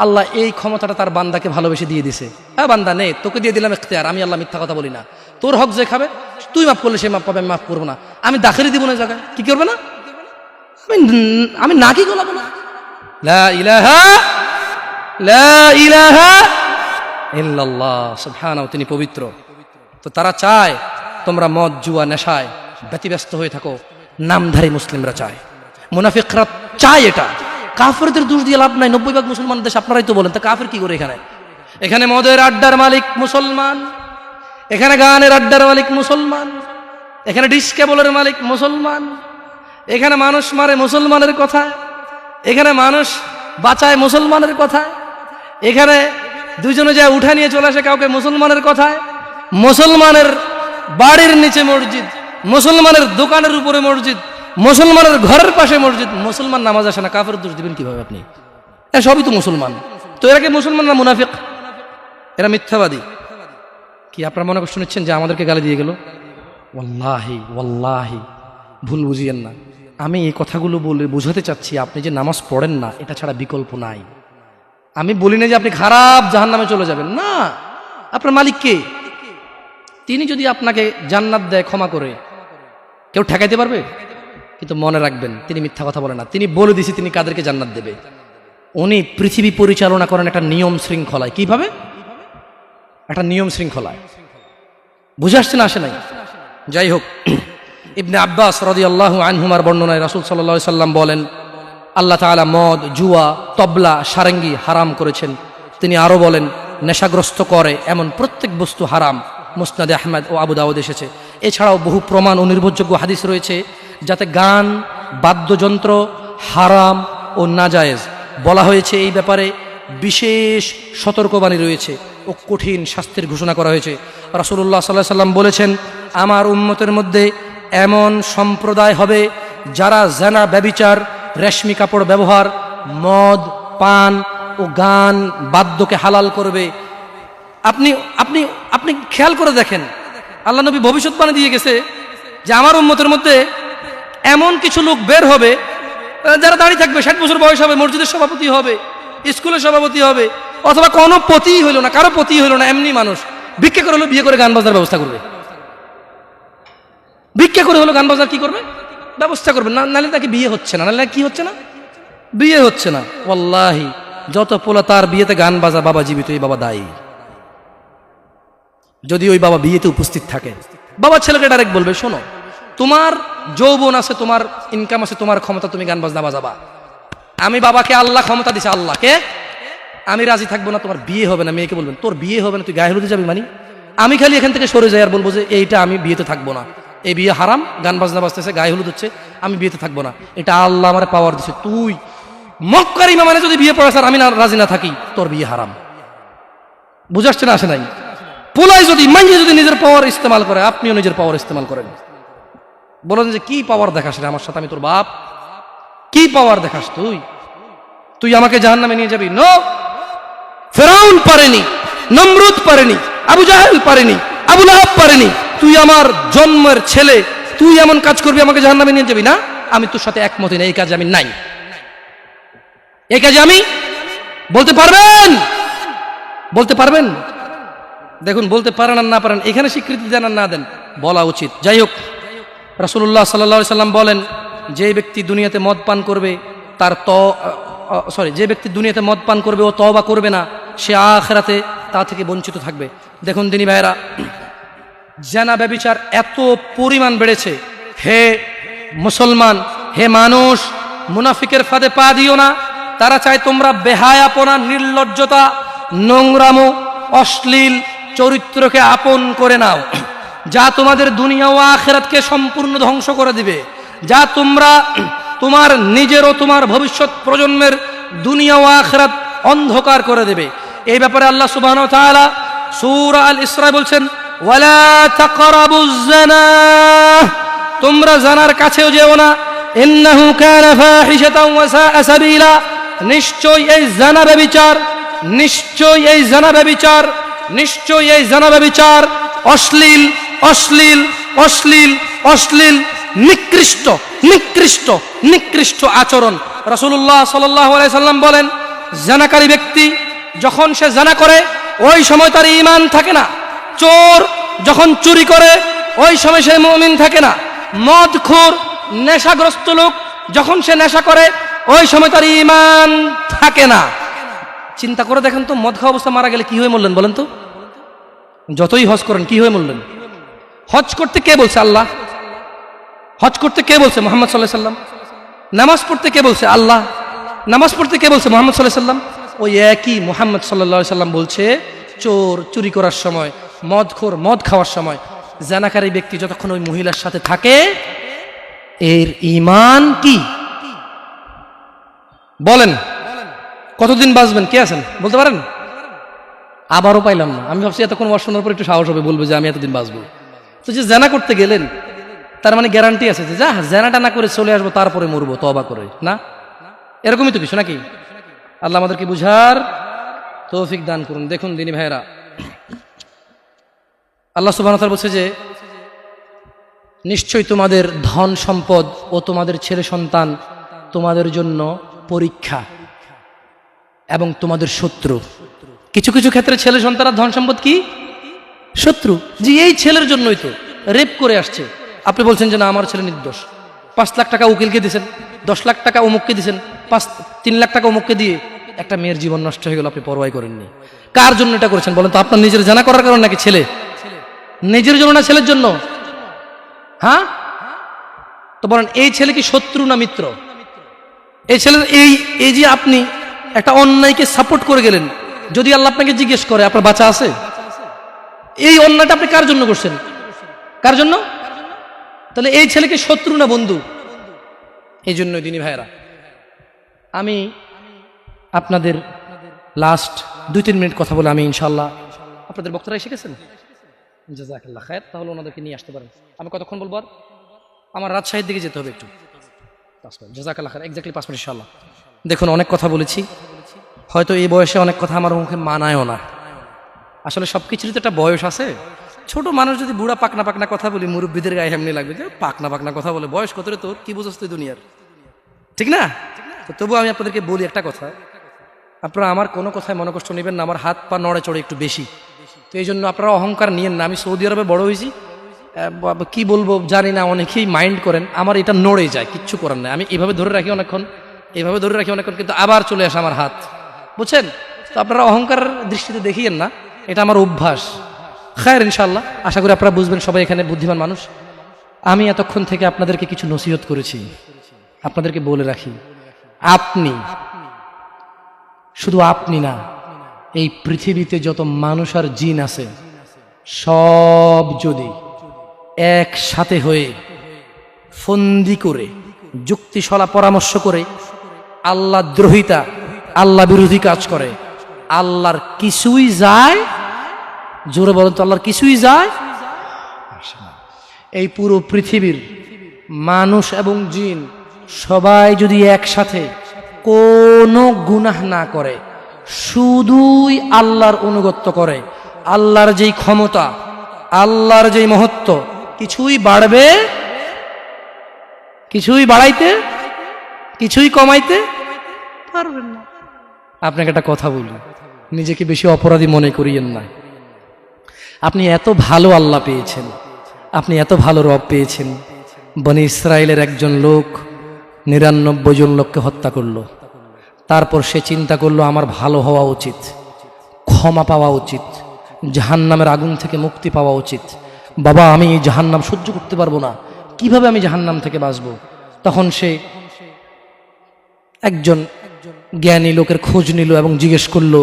আল্লাহ এই ক্ষমতাটা তার বান্দাকে ভালোবেসে দিয়ে দিছে। হ্যাঁ বান্দা নে, তোকে দিয়ে দিলাম ইখতিয়ার, আমি আল্লাহ মিথ্যা কথা বলি না। তোর হক যে খাবে, তুই মাফ করলে সে মাফ পাবে, আমি মাফ করবো না। আমি দাখিলি দিব না জায়গায়, কি করবে না? আমি নাকি গোলাবো না। লা ইলাহা ইল্লাল্লাহ, সুবহানাহু, তিনি পবিত্র। তো তারা চায় তোমরা মদ, জুয়া, নেশায় ব্যতিব্যস্ত হয়ে থাকো। নামধারী মুসলিমরা চায়, মুনাফিকরা চায় এটা। কাফেরদের দোষ দিয়ে লাভ নাই, 90% মুসলমান দেশ, আপনারাই তো বলেন। তা কাফের কি করে এখানে? এখানে মদের আড্ডার মালিক মুসলমান, এখানে গানের আড্ডার মালিক মুসলমান, এখানে ডিস কেবলের মালিক মুসলমান, এখানে মানুষ মারে মুসলমানের কথা, এখানে মানুষ বাঁচায় মুসলমানের কথা, এখানে দুজনে যায় উঠা নিয়ে চলে আসে কাউকে মুসলমানের কথায়। মুসলমানের বাড়ির নিচে মসজিদ, মুসলমানের দোকানের উপরে মসজিদ, মুসলমানের ঘরের পাশে মসজিদ, মুসলমান নামাজ আসে না, কাফের দোষ দিবেন কিভাবে আপনি? এরা সবই তো মুসলমান। তো এরা কি মুসলমান না মুনাফিক? এরা মিথ্যাবাদী। কি আপনারা মনে কষ্ট নিচ্ছেন যে আমাদেরকে গালি দিয়ে গেল? ওয়াল্লাহি ওয়াল্লাহি ভুল বুঝিয়েন না। আমি এই কথাগুলো বলে বোঝাতে চাচ্ছি, আপনি যে নামাজ পড়েন না এটা ছাড়া বিকল্প নাই। আমি বলি না যে আপনি খারাপ জাহান্নামে চলে যাবেন, না। আপনার মালিক কে? তিনি যদি আপনাকে জান্নাত দেয় ক্ষমা করে, কেউ ঠেকাইতে পারবে? কিন্তু মনে রাখবেন, তিনি মিথ্যা কথা বলেন না। তিনি বলে দিয়েছে তিনি কাদেরকে জান্নাত দেবে। উনি পৃথিবী পরিচালনা করেন একটা নিয়ম শৃঙ্খলায়। কিভাবে? একটা নিয়ম শৃঙ্খলায়। বুঝে আসছে না? আসে নাই? যাই হোক, ইবনে আব্বাস রাদিয়াল্লাহু আনহুমার বর্ণনায় রাসূল সাল্লাল্লাহু আলাইহি সাল্লাম বলেন, আল্লাহ তাআলা মদ, জুয়া, তবলা, সারেঙ্গি হারাম করেছেন। তিনি আরো বলেন, নেশাগ্রস্ত করে এমন প্রত্যেক বস্তু হারাম। মুসনাদে আহমদ ও আবু দাউদ এসেছে। এছাড়াও বহু প্রমাণ ও নির্ভরযোগ্য হাদিস রয়েছে যাতে গান, বাদ্যযন্ত্র হারাম ও নাজায়েজ। বলা হয়েছে এই ব্যাপারে বিশেষ সতর্কবাণী রয়েছে ও কঠিন শাস্তির ঘোষণা করা হয়েছে। রাসূলুল্লাহ সাল্লাল্লাহু আলাইহি সাল্লাম বলেছেন, আমার উম্মতের মধ্যে এমন সম্প্রদায় হবে যারা জানা, ব্যভিচার, রেশমি কাপড় ব্যবহার, মদ পান ও গান বাদ্যকে হালাল করবে। আপনি আপনি আপনি খেয়াল করে দেখেন, আল্লাহ নবী ভবিষ্যৎবাণী দিয়ে গেছে যে আমার উম্মতের মধ্যে এমন কিছু লোক বের হবে যারা দাঁড়িয়ে থাকবে, 60 বছর বয়স হবে, মসজিদের সভাপতি হবে, স্কুলের সভাপতি হবে, অথবা কোনো পতিই হইল না, কারো পতিই হইল না, এমনি মানুষ ভিক্ষা করে হলো বিয়ে করে গান বাজার ব্যবস্থা করবে। ভিক্ষা করে হলো গান বাজার কি করবে? ব্যবস্থা করবে। না, নাহলে তাকে বিয়ে হচ্ছে না, নাহলে কি হচ্ছে না? বিয়ে হচ্ছে না। ওয়াল্লাহি যত পোলা তার বিয়েতে গান বাজা, বাবা জীবিত, এই বাবা দায়ী। যদি ওই বাবা বিয়েতে উপস্থিত থাকে, বাবা ছেলেকে ডাইরেক্ট বলবে, শোনো, তোমার যৌবন আছে, তোমার ইনকাম আছে, তোমার ক্ষমতা, তুমি গান বাজনা বাজাবা। আমি বাবাকে আল্লাহ ক্ষমতা দিছে, আল্লাহকে আমি রাজি থাকবো না, তোমার বিয়ে হবে না। মেয়েকে বলবেন তোর বিয়ে হবে না, তুই গায়ে হলুদে যাবি। মানে আমি খালি এখান থেকে সরে যাই আর বলবো যে এইটা আমি বিয়েতে থাকবো না, এই বিয়ে হারাম, গান বাজনা বাজতেছে, গায়ে হলুদ হচ্ছে, আমি বিয়েতে থাকবো না, এটা আল্লাহ আমার পাওয়ার দিছে। তুই মক্কার ইমাম মানে যদি বিয়ে পড়াস আর আমি না রাজি না থাকি, তোর বিয়ে হারাম। বুঝাচ্ছে না? আসে নাই? পোলাই যদি মাইয়ে যদি নিজের পাওয়ার ইস্তেমাল করে, আপনিও নিজের পাওয়ার ইস্তেমাল করেন। বলেন যে কি পাওয়ার দেখাস রে আমার সাথে, আমি তোর বাপ, কি পাওয়ার দেখাস তুই? তুই আমাকে জাহান্নামে নিয়ে যাবি? নো, ফেরাউন পারেনি, নমরুদ পারেনি, আবু জাহেল পারেনি, আবু লাহাব পারেনি। তুই আমার জন্মের ছেলে, তুই এমন কাজ করবি আমাকে জাহান্নামে নিয়ে যাবি? না, আমি তোর সাথে একমত না, এই কাজে আমি নাই। এই কাজে আমি বলতে পারবেন? বলতে পারবেন? দেখুন, বলতে পারেন আর না পারেন, এখানে স্বীকৃতি দেন আর না দেন, বলা উচিত। যাই হোক, রাসূলুল্লাহ সাল্লাল্লাহু আলাইহি সাল্লাম বলেন, যে ব্যক্তি দুনিয়াতে মদ পান করবে যে ব্যক্তি দুনিয়াতে মদ পান করবে ও তওবা করবে না, সে আখিরাতে তা থেকে বঞ্চিত থাকবে। দেখুন দিনী ভাইরা, জিনা ব্যভিচার এত পরিমাণ বেড়েছে। হে মুসলমান, হে মানুষ, মুনাফিকের ফাঁদে পা দিও না। তারা চায় তোমরা বেহায়াপনা, নির্লজ্জতা, নোংরামো, অশ্লীল চরিত্রকে আপন করে নাও, যা তোমাদের দুনিয়া ও আখিরাতকে সম্পূর্ণ ধ্বংস করে দিবে, যা তোমরা তোমার নিজের ও তোমার ভবিষ্যৎ প্রজন্মের দুনিয়া ও আখিরাত অন্ধকার করে দেবে। এই ব্যাপারে আল্লাহ সুবহানাহু ওয়া তাআলা সূরা আল ইসরা বলছেন, ওয়ালা তাকরাবুজ জিনা, তোমরা জানার কাছেও যেও না, ইন্নাহু কানা ফাহিশাতান ওয়া সাআ সাবিলা, নিশ্চয়ই এই জিনা ব্যভিচার, নিশ্চয়ই এই জিনা ব্যভিচার, নিশ্চয়ই এই জিনা ব্যভিচার অশ্লীল, অশ্লীল, অশ্লীল, অশ্লীল, নিকৃষ্ট, নিকৃষ্ট, নিকৃষ্ট আচরণ। রাসূলুল্লাহ সাল্লাল্লাহু আলাইহি সাল্লাম বলেন, জিনাকারী ব্যক্তি যখন সে জিনা করে ওই সময় তার ঈমান থাকে না। চোর যখন চুরি করে ওই সময় সে মুমিন থাকে না। মদখোর, নেশাগ্রস্ত লোক যখন সে নেশা করে ওই সময় তার ঈমান থাকে না। চিন্তা করে দেখেন তো, মদ খাওয়া অবস্থা মারা গেলে কি হয়ে মরলেন বলেন তো? যতই হজ করেন কি হয়ে মরলেন? হজ করতে কে বলছে? আল্লাহ। হজ করতে কে বলছে? মুহাম্মদ সাল্লাল্লাহু আলাইহি সাল্লাম। নামাজ পড়তে কে বলছে? আল্লাহ। নামাজ পড়তে কে বলছে? মুহাম্মদ সাল্লাল্লাহু আলাইহি সাল্লাম। ওই একই মুহাম্মদ সাল্লাল্লাহু আলাইহি সাল্লাম বলছে, চোর চুরি করার সময়, মদখোর মদ খাওয়ার সময়, জিনাকারী ব্যক্তি যতক্ষণ ওই মহিলার সাথে থাকে এর ঈমান কি? বলেন, কতদিন বাঁচবেন? কে আছেন বলতে পারেন? আবারও পাইলাম না। আমি ভাবছি এতক্ষণ ওয়াজ শোনার পর একটু সাহস হবে, বলবে যে আমি এতদিন বাঁচবো। তো যে জেনা করতে গেলেন তার মানে গ্যারান্টি আছে যে যা জেনাটা না করে চলে আসবো, তারপরে মরবো তওবা করে? না, এরকমই তো কিছু নাকি? আল্লাহ আমাদেরকে বুঝার তৌফিক দান করুন। দেখুন দিনী ভাইয়েরা, আল্লাহ সুবহানাহু ওয়া তাআলা বলছে যে নিশ্চয়ই তোমাদের ধন সম্পদ ও তোমাদের ছেলে সন্তান তোমাদের জন্য পরীক্ষা এবং তোমাদের শত্রু। কিছু কিছু ক্ষেত্রে ছেলে সন্তান আর ধন সম্পদ কি শত্রু। যে এই ছেলের জন্যই তো রেপ করে আসছে, আপনি বলছেন যে না আমার ছেলে নির্দোষ। 5 লাখ টাকা উকিলকে দিয়েছেন, 10 লাখ টাকা অমুককে দিয়েছেন, 3 লাখ টাকা অমুককে দিয়ে একটা মেয়ের জীবন নষ্ট হয়ে গেল, আপনি পরোয়াই করেননি। কার জন্য এটা করেছেন বলেন তো? আপনার নিজের জানা করার কারণ নাকি ছেলে? নিজের জন্য না ছেলের জন্য? হ্যাঁ, তো বলেন এই ছেলে কি শত্রু না মিত্র? এই ছেলের এই যে আপনি একটা অন্যায়কে সাপোর্ট করে গেলেন, যদি আল্লাহ আপনাকে জিজ্ঞেস করে আপনার বাচ্চা আছে, এই অন্যায়টা আপনি কার জন্য করছেন? কার জন্য? তাহলে এই ছেলেকে শত্রু না বন্ধু? এই জন্য দিনী ভাইয়েরা, আমি আপনাদের লাস্ট 2-3 মিনিট কথা বলে আমি ইনশাআল্লাহ, আপনাদের বক্তারা এসে গেছেন, জাযাকাল্লাহ খায়ের, তাহলে ওনাদেরকে নিয়ে আসতে পারেন। আমি কতক্ষণ বলবো? আর আমার রাজশাহীর দিকে যেতে হবে একটু, 5 মিনিট। জাযাকাল্লাহ খায়ের, এক্স্যাক্টলি 5 মিনিট ইনশাআল্লাহ। দেখুন অনেক কথা বলেছি, হয়তো এই বয়সে অনেক কথা আমার মুখে মানায়ও না। আসলে সব কিছুরই তো একটা বয়স আছে। ছোট মানুষ যদি বুড়া পাকনা পাকনা কথা বলি, মুরব্বীদের গায়ে এমনি লাগবে যে পাকনা পাকনা কথা বলে। বয়স কত রে তোর, কি বুঝছ তুই দুনিয়ার, ঠিক না? তো তবু আমি আপনাদেরকে বলি একটা কথা, আপনারা আমার কোনো কথায় মনে কষ্ট নেবেন না। আমার হাত পা নড়ে চড়ে একটু বেশি, তো এই জন্য আপনারা অহংকার নিয়েন না। আমি সৌদি আরবে বড় হয়েছি, কি বলবো জানি না, অনেকেই মাইন্ড করেন, আমার এটা নড়ে যায়, কিচ্ছু করার নাই। আমি এভাবে ধরে রাখি অনেকক্ষণ, এইভাবে ধরে রাখি অনেকক্ষণ, কিন্তু আবার চলে আসে আমার হাত, বুঝছেন? তো আপনারা অহংকার দৃষ্টিতে দেখিয়েন না, এটা আমার অভ্যাস। খায়ের ইনশাআল্লাহ, আশা করি আপনারা বুঝবেন, সবাই এখানে বুদ্ধিমান মানুষ। আমি এতক্ষণ থেকে আপনাদেরকে কিছু নসিহত করেছি, আপনাদেরকে বলে রাখি, আপনি, শুধু আপনি না, এই পৃথিবীতে যত মানুষ আর জিন আছে সব যদি একসাথে হয়ে ফন্দি করে যুক্তিশলা পরামর্শ করে আল্লাহ দ্রোহিতা, আল্লাহ বিরোধী কাজ করে, আল্লাহর কিছুই যায়, জোরে বলেন তো, আল্লাহর কিছুই যায় আসে না। এই পুরো পৃথিবীর মানুষ এবং জিন সবাই যদি একসাথে কোনো গুনাহ না করে, শুধুই আল্লাহর অনুগত্য করে, আল্লাহর যেই ক্ষমতা, আল্লাহর যেই মহত্ব, কিছুই বাড়বে, কিছুই বাড়াইতে, কিছুই কমাইতে পারবেন না। আপনাকে একটা কথা বলি, নিজেকে বেশি অপরাধী মনে করিয়েন না। আপনি এত ভালো আল্লাহ পেয়েছেন, আপনি এত ভালো রব পেয়েছেন। বনি ইসরায়েলের একজন লোক 99 জন লোককে হত্যা করলো, তারপর সে চিন্তা করলো আমার ভালো হওয়া উচিত, ক্ষমা পাওয়া উচিত, জাহান্নামের আগুন থেকে মুক্তি পাওয়া উচিত। বাবা আমি এই জাহান্নাম সহ্য করতে পারবো না, কিভাবে আমি জাহান্নাম থেকে বাঁচবো? তখন সে একজন জ্ঞানী লোকের খোঁজ নিল এবং জিজ্ঞেস করলো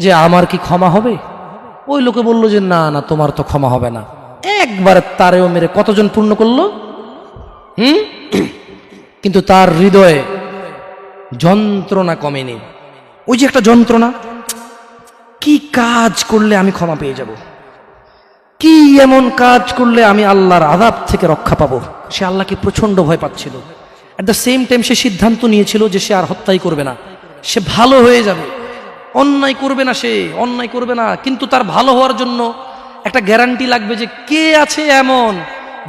যে আমার কি ক্ষমা হবে? ওই লোকে বলল যে না না, তোমার তো ক্ষমা হবে না। একবার তারেও মেরে কতজন পূর্ণ করলো? কিন্তু তার হৃদয়ে যন্ত্রণা কমেনি। ওই যে একটা যন্ত্রণা, কি কাজ করলে আমি ক্ষমা পেয়ে যাব, কি এমন কাজ করলে আমি আল্লাহর আযাব থেকে রক্ষা পাবো। সে আল্লাহকে প্রচন্ড ভয় পাচ্ছিল। এট দ্য সেম টাইম সে সিদ্ধান্ত নিয়েছিল যে সে আর হত্যাই করবে না, সে ভালো হয়ে যাবে, অন্যায় করবে না, সে অন্যায় করবে না। কিন্তু তার ভালো হওয়ার জন্য একটা গ্যারান্টি লাগবে যে কে আছে এমন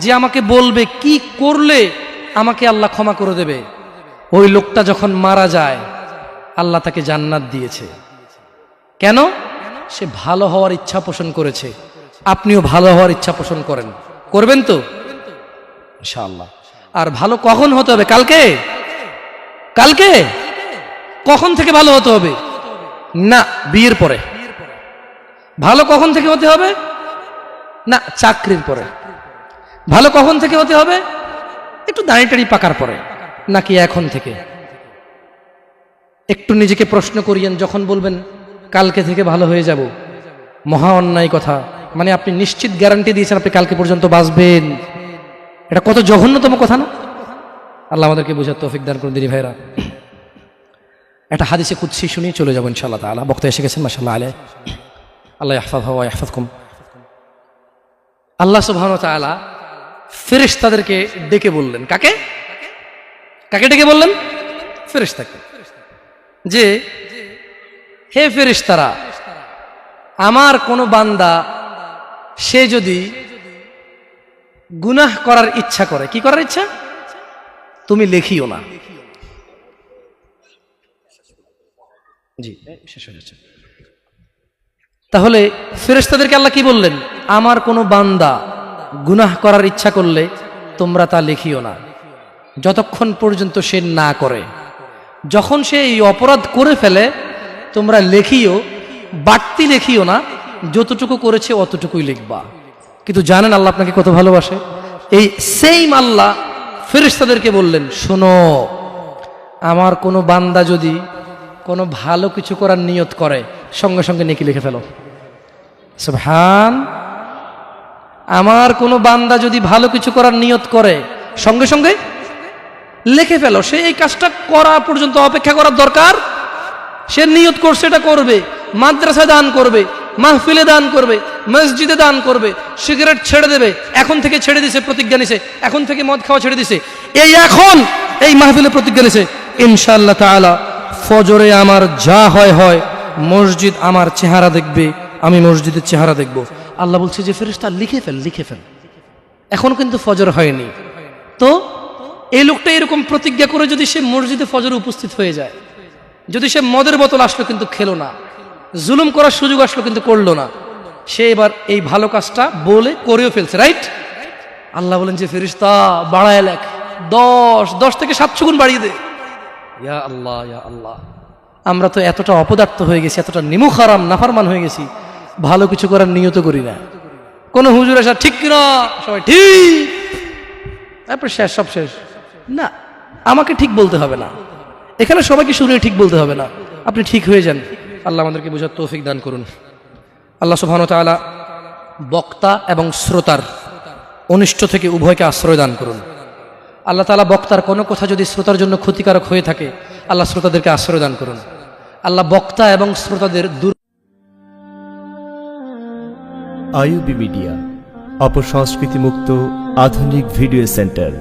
যে আমাকে বলবে কি করলে আমাকে আল্লাহ ক্ষমা করে দেবে। ওই লোকটা যখন মারা যায়, আল্লাহ তাকে জান্নাত দিয়েছে। কেন? সে ভালো হওয়ার ইচ্ছা পোষণ করেছে। আপনিও ভালো হওয়ার ইচ্ছা পোষণ করেন, করবেন তো ইনশাআল্লাহ। আর ভালো কখন হতে হবে? কালকে? কালকে কখন থেকে ভালো হতে হবে? না, বিয়ের পরে। ভালো কখন থেকে হতে হবে? না, চাকরির পরে। ভালো কখন থেকে হতে হবে? একটু দাঁড়িটাড়ি পাকার পরে, নাকি এখন থেকে? একটু নিজেকে প্রশ্ন করিয়েন, যখন বলবেন কালকে থেকে ভালো হয়ে যাব, মহা অন্যায় কথা। মানে আপনি নিশ্চিত গ্যারান্টি দিয়েছেন আপনি কালকে পর্যন্ত বাঁচবেন। এটা কত জঘন্যতম কথা না? আল্লাহ আমাদেরকে বোঝার তৌফিক দান করুন দিনী ভাইরা। একটা হাদিসে কুদসি শুনিয়ে চলে যাবো ইনশাআল্লাহ তাআলা। বক্তা এসে গেছেন মাশাআল্লাহ আলাইহি, আল্লাহ ইয়াহফাযহু ওয়া ইয়াহফাযকুম। আল্লাহ সুবহানাহু ওয়া তাআলা ফেরেশতাদেরকে ডেকে বললেন, কাকে কাকে ডেকে বললেন? ফেরেশতাকে, যে হে ফেরেশতারা, আমার কোনো বান্দা সে যদি গুনাহ করার ইচ্ছা করে, কি করার ইচ্ছা? তুমি লেখিও না। জি, শেষ হয়ে যাচ্ছে। তাহলে ফেরেশতাদেরকে আল্লাহ কি বললেন? আমার কোনো বান্দা গুনাহ করার ইচ্ছা করলে তোমরা তা লিখিও না, যতক্ষণ পর্যন্ত সে না করে। যখন সে এই অপরাধ করে ফেলে তোমরা লেখিও, বাড়তি লেখিও না, যতটুকু করেছে অতটুকুই লিখবা। কিন্তু জানেন আল্লাহ আপনাকে কত ভালোবাসে? এই সেইম আল্লাহ ফেরেশতাদেরকে বললেন, শোনো, আমার কোনো বান্দা যদি কোনো ভালো কিছু করার নিয়ত করে সঙ্গে সঙ্গে নেকি লিখে ফেলো। সুবহান। আমার কোনো বান্দা যদি ভালো কিছু করার নিয়ত করে সঙ্গে সঙ্গে লিখে ফেলো। সে এই কাজটা করা পর্যন্ত অপেক্ষা করার দরকার? সে নিয়ত করছে, এটা করবে, মাদ্রাসায় দান করবে, মাহফিলে দান করবে, মসজিদে দান করবে, সিগারেট ছেড়ে দেবে, এখন থেকে ছেড়ে দিছে, প্রতিজ্ঞা নিছে, এখন থেকে মদ খাওয়া ছেড়ে দিছে, এই এখন এই মাহফিলে প্রতিজ্ঞা নিছে, ইনশাআল্লাহ তাআলা ফজরে আমার যা হয় হয়, মসজিদ আমার চেহারা দেখবে, আমি মসজিদের চেহারা দেখব। আল্লাহ বলছে যে ফেরেশতা লিখে ফেল, লিখে ফেল। এখন কিন্তু ফজর হয়নি, তো এই লোকটা এরকম প্রতিজ্ঞা করে যদি সে মসজিদে ফজরে উপস্থিত হয়ে যায়, যদি সে মদের বোতল আসলো কিন্তু খেলো না, জুলুম করার সুযোগ আসলো কিন্তু করলো না, সে এবার এই ভালো কাজটা বলে করেও ফেলছে, রাইট? আল্লাহ বলেন যে ফেরেশতা বাড়ায় লেখ, 10 থেকে 700 গুণ বাড়িয়ে দে। ইয়া আল্লাহ, ইয়া আল্লাহ, আমরা তো এতটা অপদার্থ হয়ে গেছি, এতটা নিমুখারাম নাফরমান হয়ে গেছি, ভালো কিছু করার নিয়ত করি না। কোন হুজুর আসা ঠিক কিনা, সবাই ঠিক, তারপর শেষ, সব শেষ। না, আমাকে ঠিক বলতে হবে না, এখানে সবাইকে শুনে ঠিক বলতে হবে না, আপনি ঠিক হয়ে যান। আল্লাহ আমাদেরকে বোঝার তৌফিক দান করুন। আল্লাহ সুবহানাহু ওয়া তাআলা বক্তা এবং শ্রোতার অনিষ্ট থেকে উভয়কে আশ্রয় দান করুন। আল্লাহ তাআলা বক্তার কোনো কথা যদি শ্রোতার জন্য ক্ষতিকারক হয়ে থাকে, আল্লাহ শ্রোতাদেরকে আশ্রয় দান করুন। আল্লাহ বক্তা এবং শ্রোতাদের আইইউবি মিডিয়া, অপসংস্কৃতি মুক্ত আধুনিক ভিডিও সেন্টার।